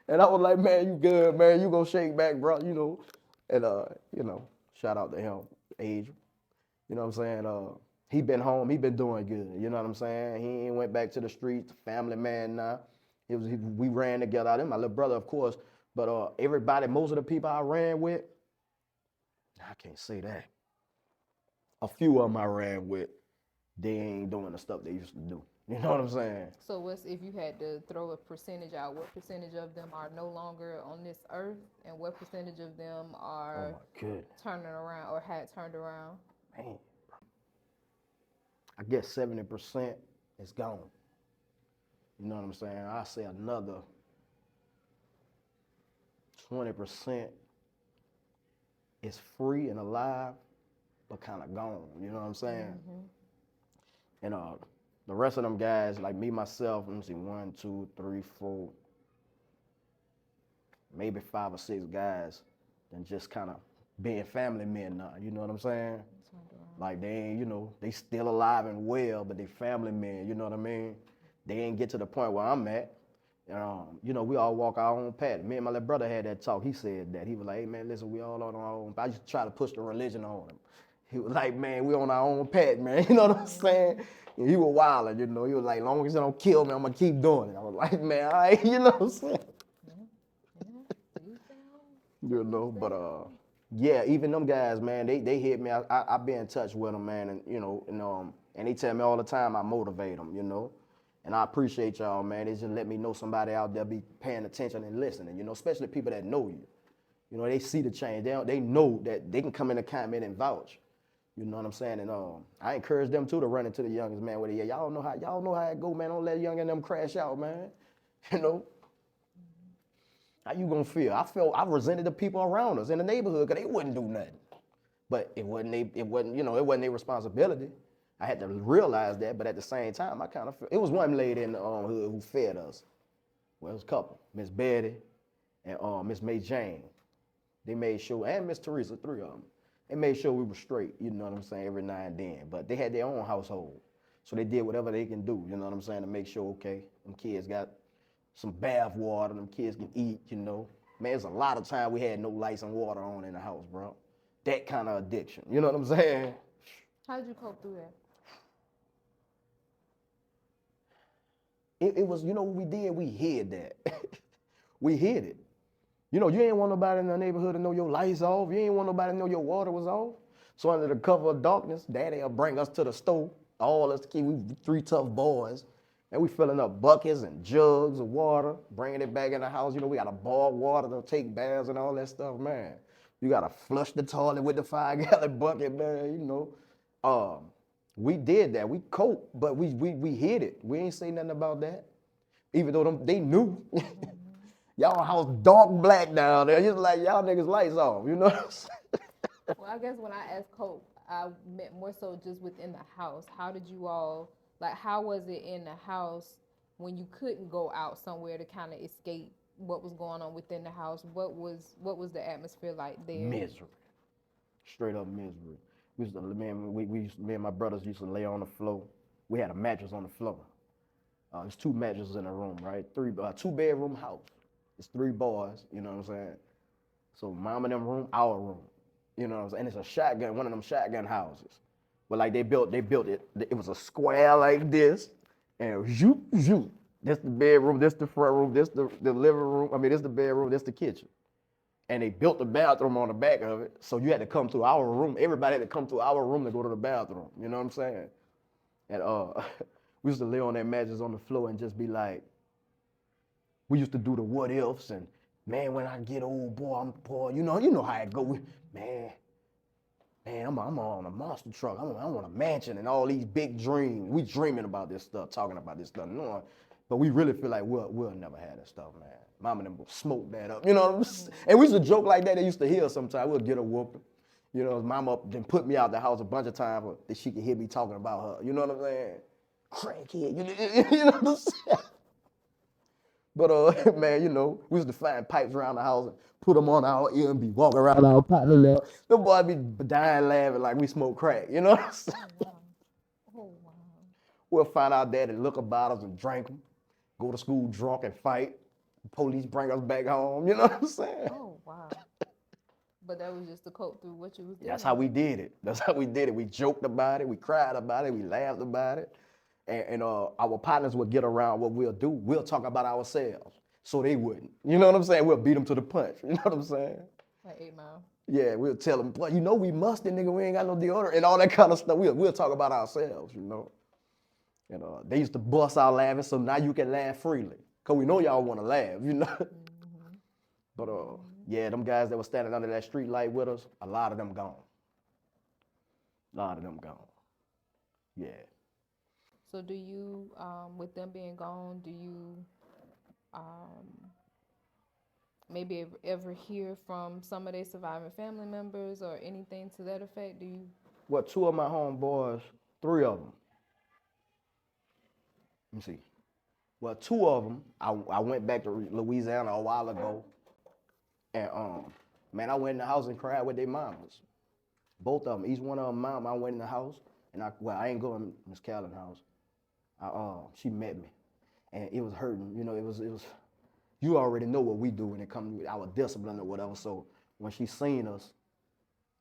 And I was like, man, you good, man. You gonna shake back, bro, you know. And, you know, shout out to him, Adrian. You know what I'm saying? He been home. He been doing good. You know what I'm saying? He ain't went back to the streets. Family man now. We ran together. I did my little brother, of course. But everybody, most of the people I ran with, I can't say that. A few of them I ran with, they ain't doing the stuff they used to do. You know what I'm saying? So what's, if you had to throw a percentage out, what percentage of them are no longer on this earth, and what percentage of them are turning around or had turned around? Man, I guess 70% is gone. You know what I'm saying? I say another 20% is free and alive, but kind of gone. You know what I'm saying? And the rest of them guys, like me, myself, let me see, 1, 2, 3, 4, maybe 5 or 6 guys, then just kind of being family men now. You know what I'm saying? Like they ain't, you know, they still alive and well, but they family men. You know what I mean? They ain't get to the point where I'm at. You know, we all walk our own path. Me and my little brother had that talk. He said that. He was like, hey, man, listen, we all on our own. I just try to push the religion on him. He was like, man, we on our own path, man. You know what I'm saying? And he was wilding, you know. He was like, long as it don't kill me, I'm going to keep doing it. I was like, man, all right, you know what I'm saying? You know, but, yeah, even them guys, man, they hit me. I be in touch with them, man, and, you know, and they tell me all the time I motivate them, you know. And I appreciate y'all, man. They just let me know somebody out there be paying attention and listening, you know, especially people that know you. You know, they see the change. They know that they can come in the comment and vouch. You know what I'm saying? And I encourage them too to run into the youngest man with it. Yeah, y'all know how it go, man. Don't let young and them crash out, man. You know? How you gonna feel? I resented the people around us in the neighborhood because they wouldn't do nothing. But it wasn't their responsibility. I had to realize that, but at the same time, I kind of feel it was one lady in the hood who fed us. Well, it was a couple, Miss Betty and Miss May Jane. They made sure, and Miss Teresa, 3 of them. They made sure we were straight, you know what I'm saying, every now and then. But they had their own household. So they did whatever they can do, you know what I'm saying, to make sure, okay, them kids got some bath water, them kids can eat, you know. Man, there's a lot of time we had no lights and water on in the house, bro. That kind of addiction, you know what I'm saying? How did you cope through that? It was, you know what we did? We hid that. We hid it. You know, you ain't want nobody in the neighborhood to know your lights off. You ain't want nobody to know your water was off. So under the cover of darkness, Daddy will bring us to the store. All us kids, we 3 tough boys. And we filling up buckets and jugs of water, bringing it back in the house. You know, we got to boil water to take baths and all that stuff, man. You got to flush the toilet with the 5-gallon bucket, man, you know. We did that. We coped, but we hid it. We ain't say nothing about that. Even though they knew. Y'all house dark black down there. Just like y'all niggas lights off, you know what I'm saying? Well, I guess when I asked cope, I meant more so just within the house. How did you all, like, how was it in the house when you couldn't go out somewhere to kind of escape what was going on within the house? What was the atmosphere like there? Misery. Straight up misery. Me and my brothers used to lay on the floor. We had a mattress on the floor. There's 2 mattresses in a room, right? 2-bedroom house. It's 3 boys, you know what I'm saying? So mom and them room, our room, you know what I'm saying? And it's a shotgun, one of them shotgun houses. But like they built it. It was a square like this, and zoop, zoop. This the bedroom, this the front room, this the living room. I mean, this the bedroom, this the kitchen. And they built the bathroom on the back of it, so you had to come through our room. Everybody had to come through our room to go to the bathroom, you know what I'm saying? And we used to lay on that mattress on the floor and just be like, we used to do the what ifs and, man, when I get old, boy, I'm poor. You know how it go. Man, I'm on a monster truck. I want a mansion and all these big dreams. We dreaming about this stuff, talking about this stuff, knowing, but we really feel like we'll never have that stuff, man. Mom and them will smoke that up, you know what I'm saying? And we used to joke like that. They used to hear sometimes. We'll get a whooping. You know, mama then put me out the house a bunch of times that she could hear me talking about her. You know what I'm saying? Crackhead, you know what I'm saying? But, man, you know, we used to find pipes around the house and put them on our ear and be walking around our partner there. The boy be dying laughing like we smoke crack, you know what I'm saying? Oh, wow. We'll find our daddy liquor bottles and drink them. go to school drunk and fight. Police bring us back home. You know what I'm saying? Oh, wow. But that was just to cope through what you was doing. That's how we did it. That's how we did it. We joked about it. We cried about it. We laughed about it. And our partners would get around. What we'll do, we'll talk about ourselves so they wouldn't. You know what I'm saying? We'll beat them to the punch. You know what I'm saying? Like 8 Mile. Yeah, we'll tell them, but you know we musty, nigga. We ain't got no deodorant and all that kind of stuff. We'll talk about ourselves, you know. And they used to bust out laughing, so now you can laugh freely. Because we know y'all want to laugh, you know. Mm-hmm. But yeah, them guys that were standing under that street light with us, a lot of them gone. A lot of them gone. Yeah. So do you, with them being gone, do you maybe ever hear from some of their surviving family members or anything to that effect? Do you? Well, 2 of my homeboys, 3 of them. Let me see. Well, 2 of them, I went back to Louisiana a while ago, and man, I went in the house and cried with their mamas. Both of them, each one of them mom, I went in the house, and I ain't going to Miss Callen's house. She met me, and it was hurting. You know, it was. You already know what we do when it comes to our discipline or whatever. So when she seen us,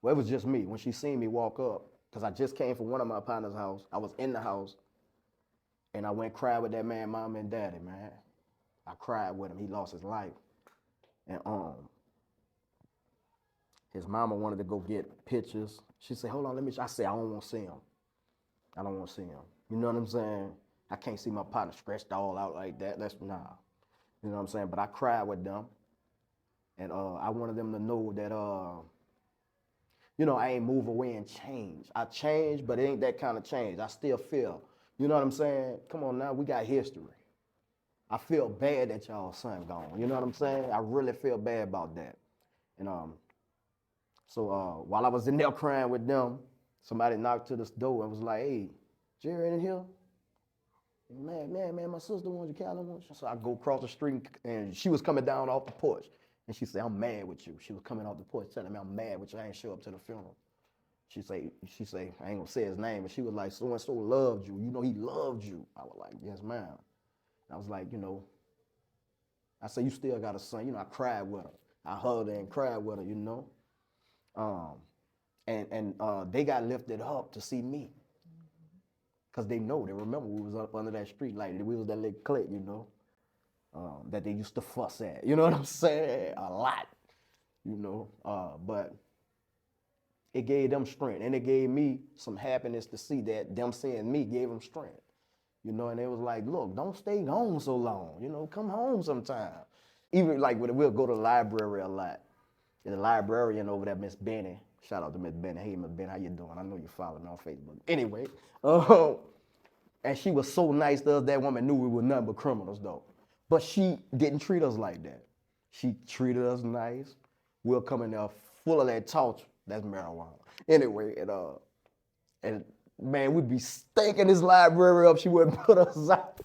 well, it was just me. When she seen me walk up, because I just came from one of my partner's house, I was in the house, and I went cry with that man, mom and daddy, man. I cried with him. He lost his life, and his mama wanted to go get pictures. She said, "Hold on, let me." I said, "I don't want to see him. I don't want to see him." You know what I'm saying? I can't see my partner stretched all out like that. That's nah. You know what I'm saying? But I cried with them. And I wanted them to know that, you know, I ain't move away and change. I changed, but it ain't that kind of change. I still feel, you know what I'm saying? Come on now, we got history. I feel bad that y'all son gone. You know what I'm saying? I really feel bad about that. And so while I was in there crying with them, somebody knocked to this door and was like, "Hey, Jerry in here?" Man, my sister wants your calendar. So I go across the street, and she was coming down off the porch. And she said, "I'm mad with you." She was coming off the porch telling me, "I'm mad with you. I ain't show up to the funeral." She say, I ain't gonna say his name, but she was like, "So-and-so loved you. You know he loved you." I was like, "Yes, ma'am." I was like, you know, I said, "You still got a son." You know, I cried with her. I hugged her and cried with her, you know. And they got lifted up to see me. Because they remember we was up under that street light. We was that little clique, you know, that they used to fuss at. You know what I'm saying? A lot, you know. But it gave them strength. And it gave me some happiness to see that them seeing me gave them strength. You know, and it was like, look, don't stay home so long. You know, come home sometime. Even like we'll go to the library a lot. And the librarian over there, Miss Benny, shout out to Miss Benny. Hey, Miss Benny, how you doing? I know you follow me on Facebook. Anyway, and she was so nice to us. That woman knew we were nothing but criminals, though. But she didn't treat us like that. She treated us nice. We'll come in there full of that torch. That's marijuana. Anyway, and man, we'd be stinking this library up. She wouldn't put us out.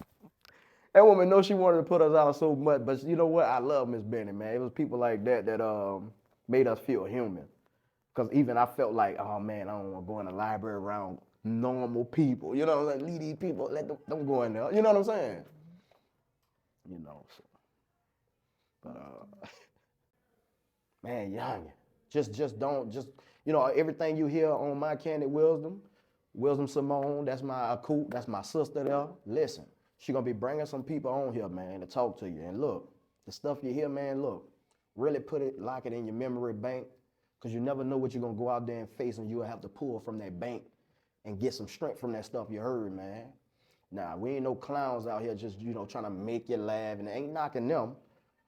That woman knows she wanted to put us out so much. But you know what? I love Miss Benny, man. It was people like that made us feel human. Because even I felt like, oh man, I don't want to go in the library around normal people. You know, like, leave these people, let them go in there. You know what I'm saying? You know, so. But man, young, just don't, you know, everything you hear on my Candid Wisdom Simone, that's my Akut, that's my sister there. Listen, she gonna be bringing some people on here, man, to talk to you. And look, the stuff you hear, man, look, really lock it in your memory bank. Because you never know what you're going to go out there and face, and you'll have to pull from that bank and get some strength from that stuff you heard, man. Nah, we ain't no clowns out here just, you know, trying to make you laugh, and ain't knocking them,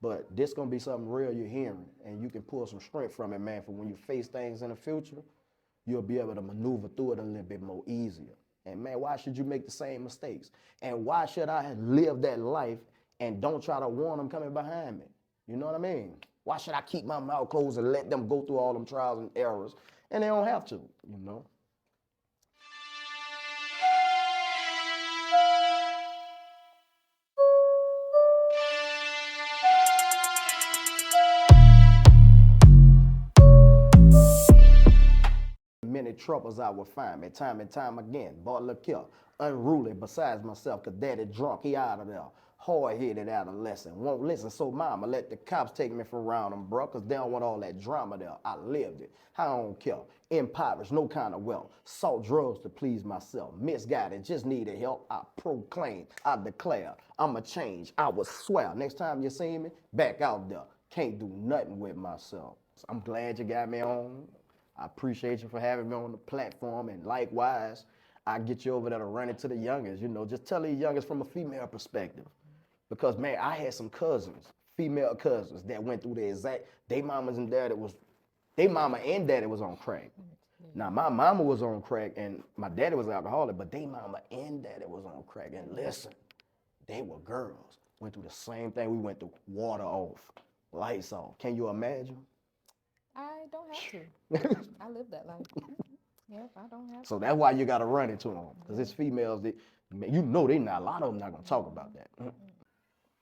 but this going to be something real you're hearing, and you can pull some strength from it, man, for when you face things in the future, you'll be able to maneuver through it a little bit more easier. And, man, why should you make the same mistakes? And why should I live that life and don't try to warn them coming behind me? You know what I mean? Why should I keep my mouth closed and let them go through all them trials and errors? And they don't have to, you know? Many troubles I will find me time and time again. Bought liquor, unruly besides myself, cause daddy drunk, he out of there. hard-headed adolescent, won't listen. So mama let the cops take me from around them, bro, because they don't want all that drama there. I lived it. I don't care. Impoverished, no kind of wealth. Sought drugs to please myself. Misguided, just needed help. I proclaim, I declare, I'ma change. I will swear. Next time you see me, back out there. Can't do nothing with myself. So I'm glad you got me on. I appreciate you for having me on the platform, and likewise, I get you over there to run into the youngest, just tell the youngest from a female perspective. Because man, I had some cousins, female cousins, that went through the exact, they mama and daddy was on crack. Now my mama was on crack and my daddy was alcoholic, but they mama and daddy was on crack. And listen, they were girls, went through the same thing we went through, water off, lights off. Can you imagine? I don't have to. I live that life. Yep, I don't have to. So that's why you got to run into them, because it's females that, they not, a lot of them not going to talk about that.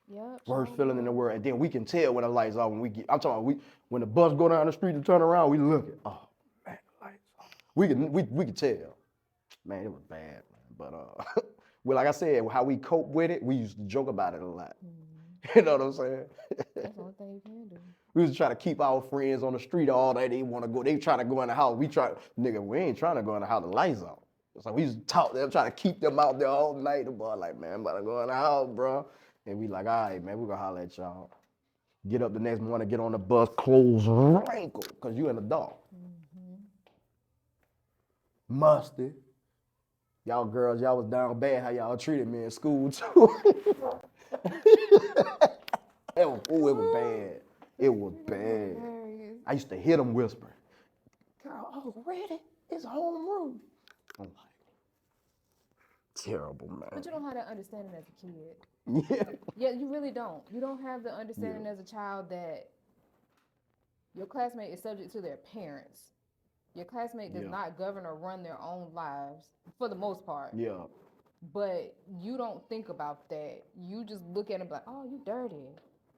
Yep. Worst feeling in the world. And then we can tell when the lights off. I'm talking, when the bus go down the street and turn around, we look at, oh man, the lights off. We can tell. Man, it was bad, man. But well, like I said, how we cope with it, we used to joke about it a lot. You know what I'm saying? That's the only thing you can do. We was trying to keep our friends on the street all day. They want to go. They trying to go in the house. We ain't trying to go in the house. The lights off. So we used to talk to them, trying to keep them out there all night. The boy like, man, I'm about to go in the house, bro. And we like, all right, man, we gonna holler at y'all. Get up the next morning, get on the bus, clothes wrinkled, because you in the dark. Musty. Y'all girls, y'all was down bad how y'all treated me in school too. It was bad. It was bad. I used to hear them whisper, girl, I was ready. It's homeroom. I'm like, terrible, man. But you don't have that understanding as a kid. Yeah. Yeah, you really don't. You don't have the understanding as a child that your classmate is subject to their parents. Your classmate does not govern or run their own lives for the most part. Yeah. But you don't think about that. You just look at them like, oh, you dirty.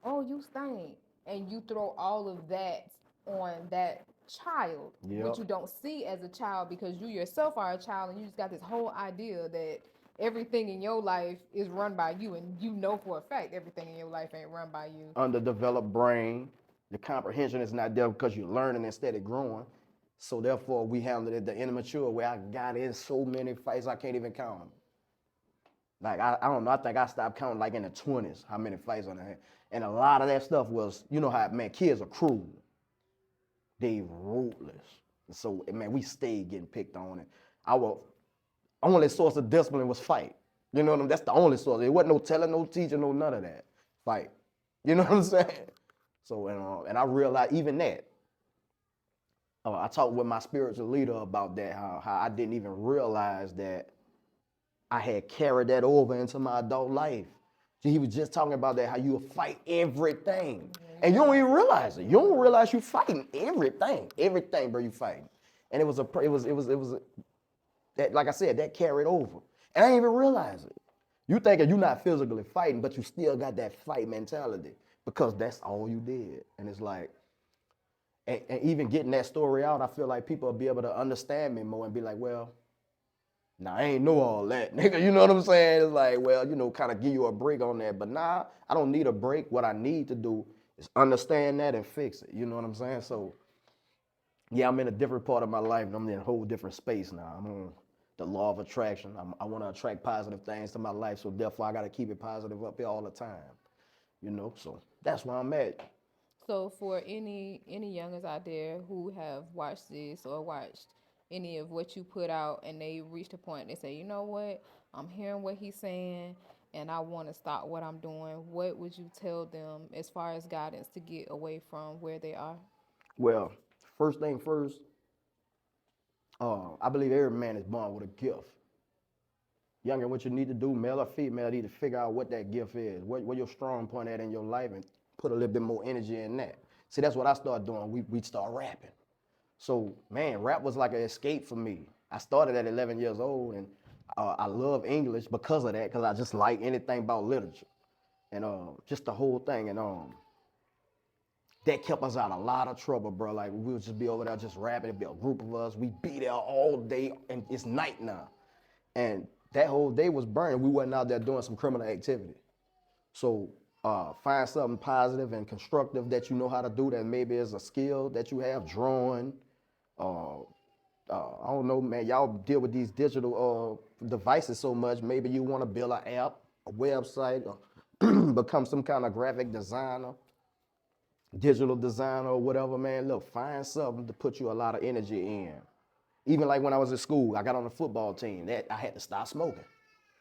Oh, you stink. And you throw all of that on that child, which you don't see as a child because you yourself are a child and you just got this whole idea that everything in your life is run by you, and you know for a fact everything in your life ain't run by you. Underdeveloped brain, the comprehension is not there because you're learning instead of growing. So therefore, we handled it the immature way. I got in so many fights I can't even count them. Like I don't know. I think I stopped counting like in the 20s how many fights I had, and a lot of that stuff was, you know how man, kids are cruel. They ruthless. So man, we stayed getting picked on, and our only source of discipline was fight. You know what I mean? That's the only source. There wasn't no telling, no teaching, no none of that. Fight. You know what I'm saying? So and I realized even that. I talked with my spiritual leader about that, how I didn't even realize that I had carried that over into my adult life. So he was just talking about that, how you fight everything. And you don't even realize it. You don't realize you fighting everything. Everything, bro, you fighting. And it was that, like I said, that carried over. And I didn't even realize it. You thinking you're not physically fighting, but you still got that fight mentality because that's all you did. And it's like, and even getting that story out, I feel like people will be able to understand me more and be like, well, nah, I ain't know all that, nigga. You know what I'm saying? It's like, well, kind of give you a break on that. But nah, I don't need a break. What I need to do is understand that and fix it. You know what I'm saying? So, yeah, I'm in a different part of my life. And I'm in a whole different space now. I'm on the law of attraction. I want to attract positive things to my life. So therefore, I got to keep it positive up here all the time. So that's where I'm at. So for any youngers out there who have watched this or watched any of what you put out and they reached a point, they say, you know what, I'm hearing what he's saying and I want to stop what I'm doing, what would you tell them as far as guidance to get away from where they are? Well, first thing first, I believe every man is born with a gift. Younger, what you need to do, male or female, need to figure out what that gift is, where your strong point at in your life, and put a little bit more energy in that. See, that's what I started doing. We start rapping. So, man, rap was like an escape for me. I started at 11 years old, and I love English because of that, because I just like anything about literature. And just the whole thing. And that kept us out of a lot of trouble, bro. Like, we would just be over there just rapping. It'd be a group of us. We'd be there all day, and it's night now. And that whole day was burning. We wasn't out there doing some criminal activity. So find something positive and constructive that you know how to do that maybe is a skill that you have, drawing. I don't know, man, y'all deal with these digital devices so much. Maybe you want to build an app, a website, or become some kind of graphic designer, digital designer or whatever, man. Look, find something to put you a lot of energy in. Even like when I was in school, I got on the football team. I had to stop smoking.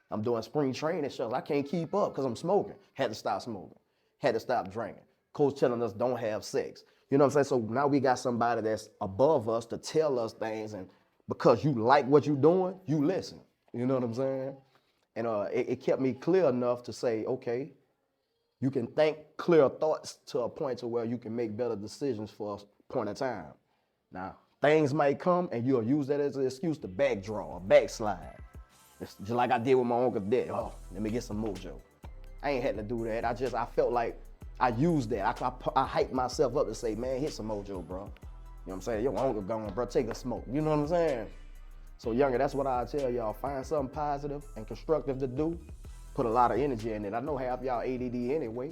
I'm doing spring training shows. I can't keep up because I'm smoking. Had to stop smoking. Had to stop drinking. Coach telling us don't have sex. You know what I'm saying? So now we got somebody that's above us to tell us things, and because you like what you're doing, you listen. You know what I'm saying? And it kept me clear enough to say, okay, you can think clear thoughts to a point to where you can make better decisions for a point of time. Now, things might come and you'll use that as an excuse to backdraw or backslide. It's just like I did with my uncle's death. Oh, let me get some mojo. I ain't had to do that. I felt like I used that. I hyped myself up to say, man, hit some mojo, bro. You know what I'm saying? Your uncle gone, bro, take a smoke. You know what I'm saying? So younger, that's what I tell y'all. Find something positive and constructive to do. Put a lot of energy in it. I know half y'all ADD anyway.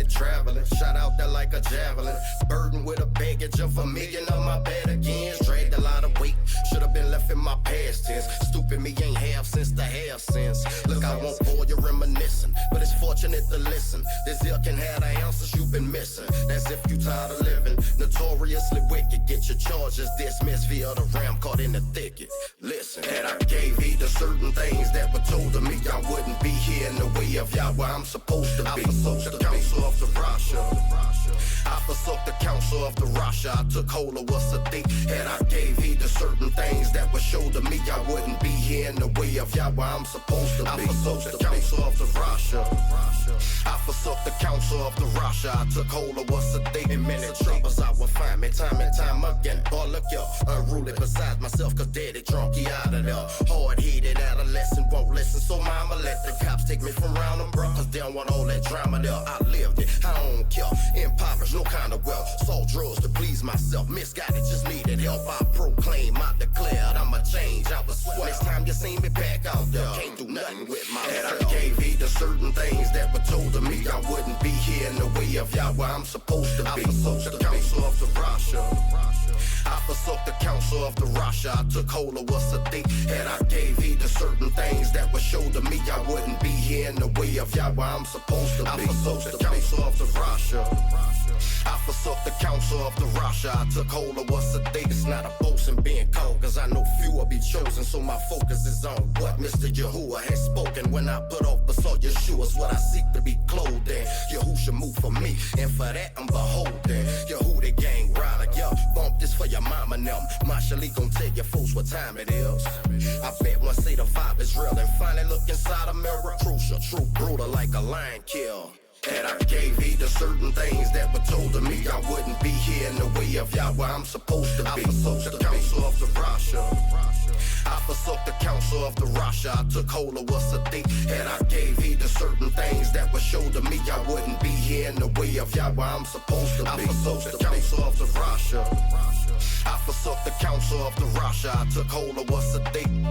Traveling, shot out there like a javelin, burdened with a baggage of a million of my bad again. Dragged a lot of weight, should have been left in my past tense. Stupid me ain't half since the half sense. Look, I won't bore you reminiscing, but it's fortunate to listen. This here can have the answers you've been missing. That's if you tired of living, notoriously wicked. Get your charges dismissed via the ram caught in the thicket. Listen, had I gave heed to certain things that were told to me, I wouldn't be here in the way of y'all where I'm supposed to be. I forsook the counsel of the Rasha. I forsook the counsel of the Rasha. I took hold of what's a thing. Had I gave heed to certain things that were showed to me, I wouldn't be here in the way of y'all where I'm supposed to be. I forsook the counsel of the Rasha. I forsook the counsel of the Rasha. I took hold of what's a thing. In many troubles I would find me time and time again. Boy, look, yo, unruly beside myself, cause daddy drunk, he out of there. Hard-headed adolescent, won't listen, so mama let the cops take me from round them, bro, cause they don't want all that drama there. I lived it, I don't care. Impoverished, no kind of wealth. Sold drugs to please myself. Misguided, just needed help. I proclaim, I declared, I'ma change, I was swell. Next time you see me back out there, can't do nothing with myself. And I gave heed to certain things that were told to me, I wouldn't be here in the way of y'all where I'm supposed to be. I forsook the counsel of the Rasha. I forsook the counsel of the Rasha. I took hold of what's a thing. And I gave heed to certain things that were showed to me, I wouldn't be here in the way of y'all where I'm supposed to be. I forsook the counsel of the Rasha. I forsook the counsel of the Rasha. I took hold of what's a thing. It's not a boast in being cold, cause I know few will be chosen. So my focus is on what Mr. Yahuwah has spoken. When I put off besought Yeshua's what I seek to be clothed in. Yahushua move for me, and for that I'm beholden. Yahuwah the gang rider, yo, bump this for your mama and them. Mashaly gon' tell your folks what time it is. I bet one say the vibe is real, and finally look inside a mirror. Crucial, true, brutal like a lion kill. And I gave heed to certain things that were told to me, I wouldn't be here in the way of y'all where I'm supposed to be. I forsook the counsel of the Rasha. I forsook the counsel of the Rasha. I took hold of what's a thing. And I gave heed to certain things that were showed to me, I wouldn't be here in the way of y'all where I'm supposed to be. I forsook the counsel of the Rasha. I forsook the counsel of the Rasha. I took hold of what's a thing.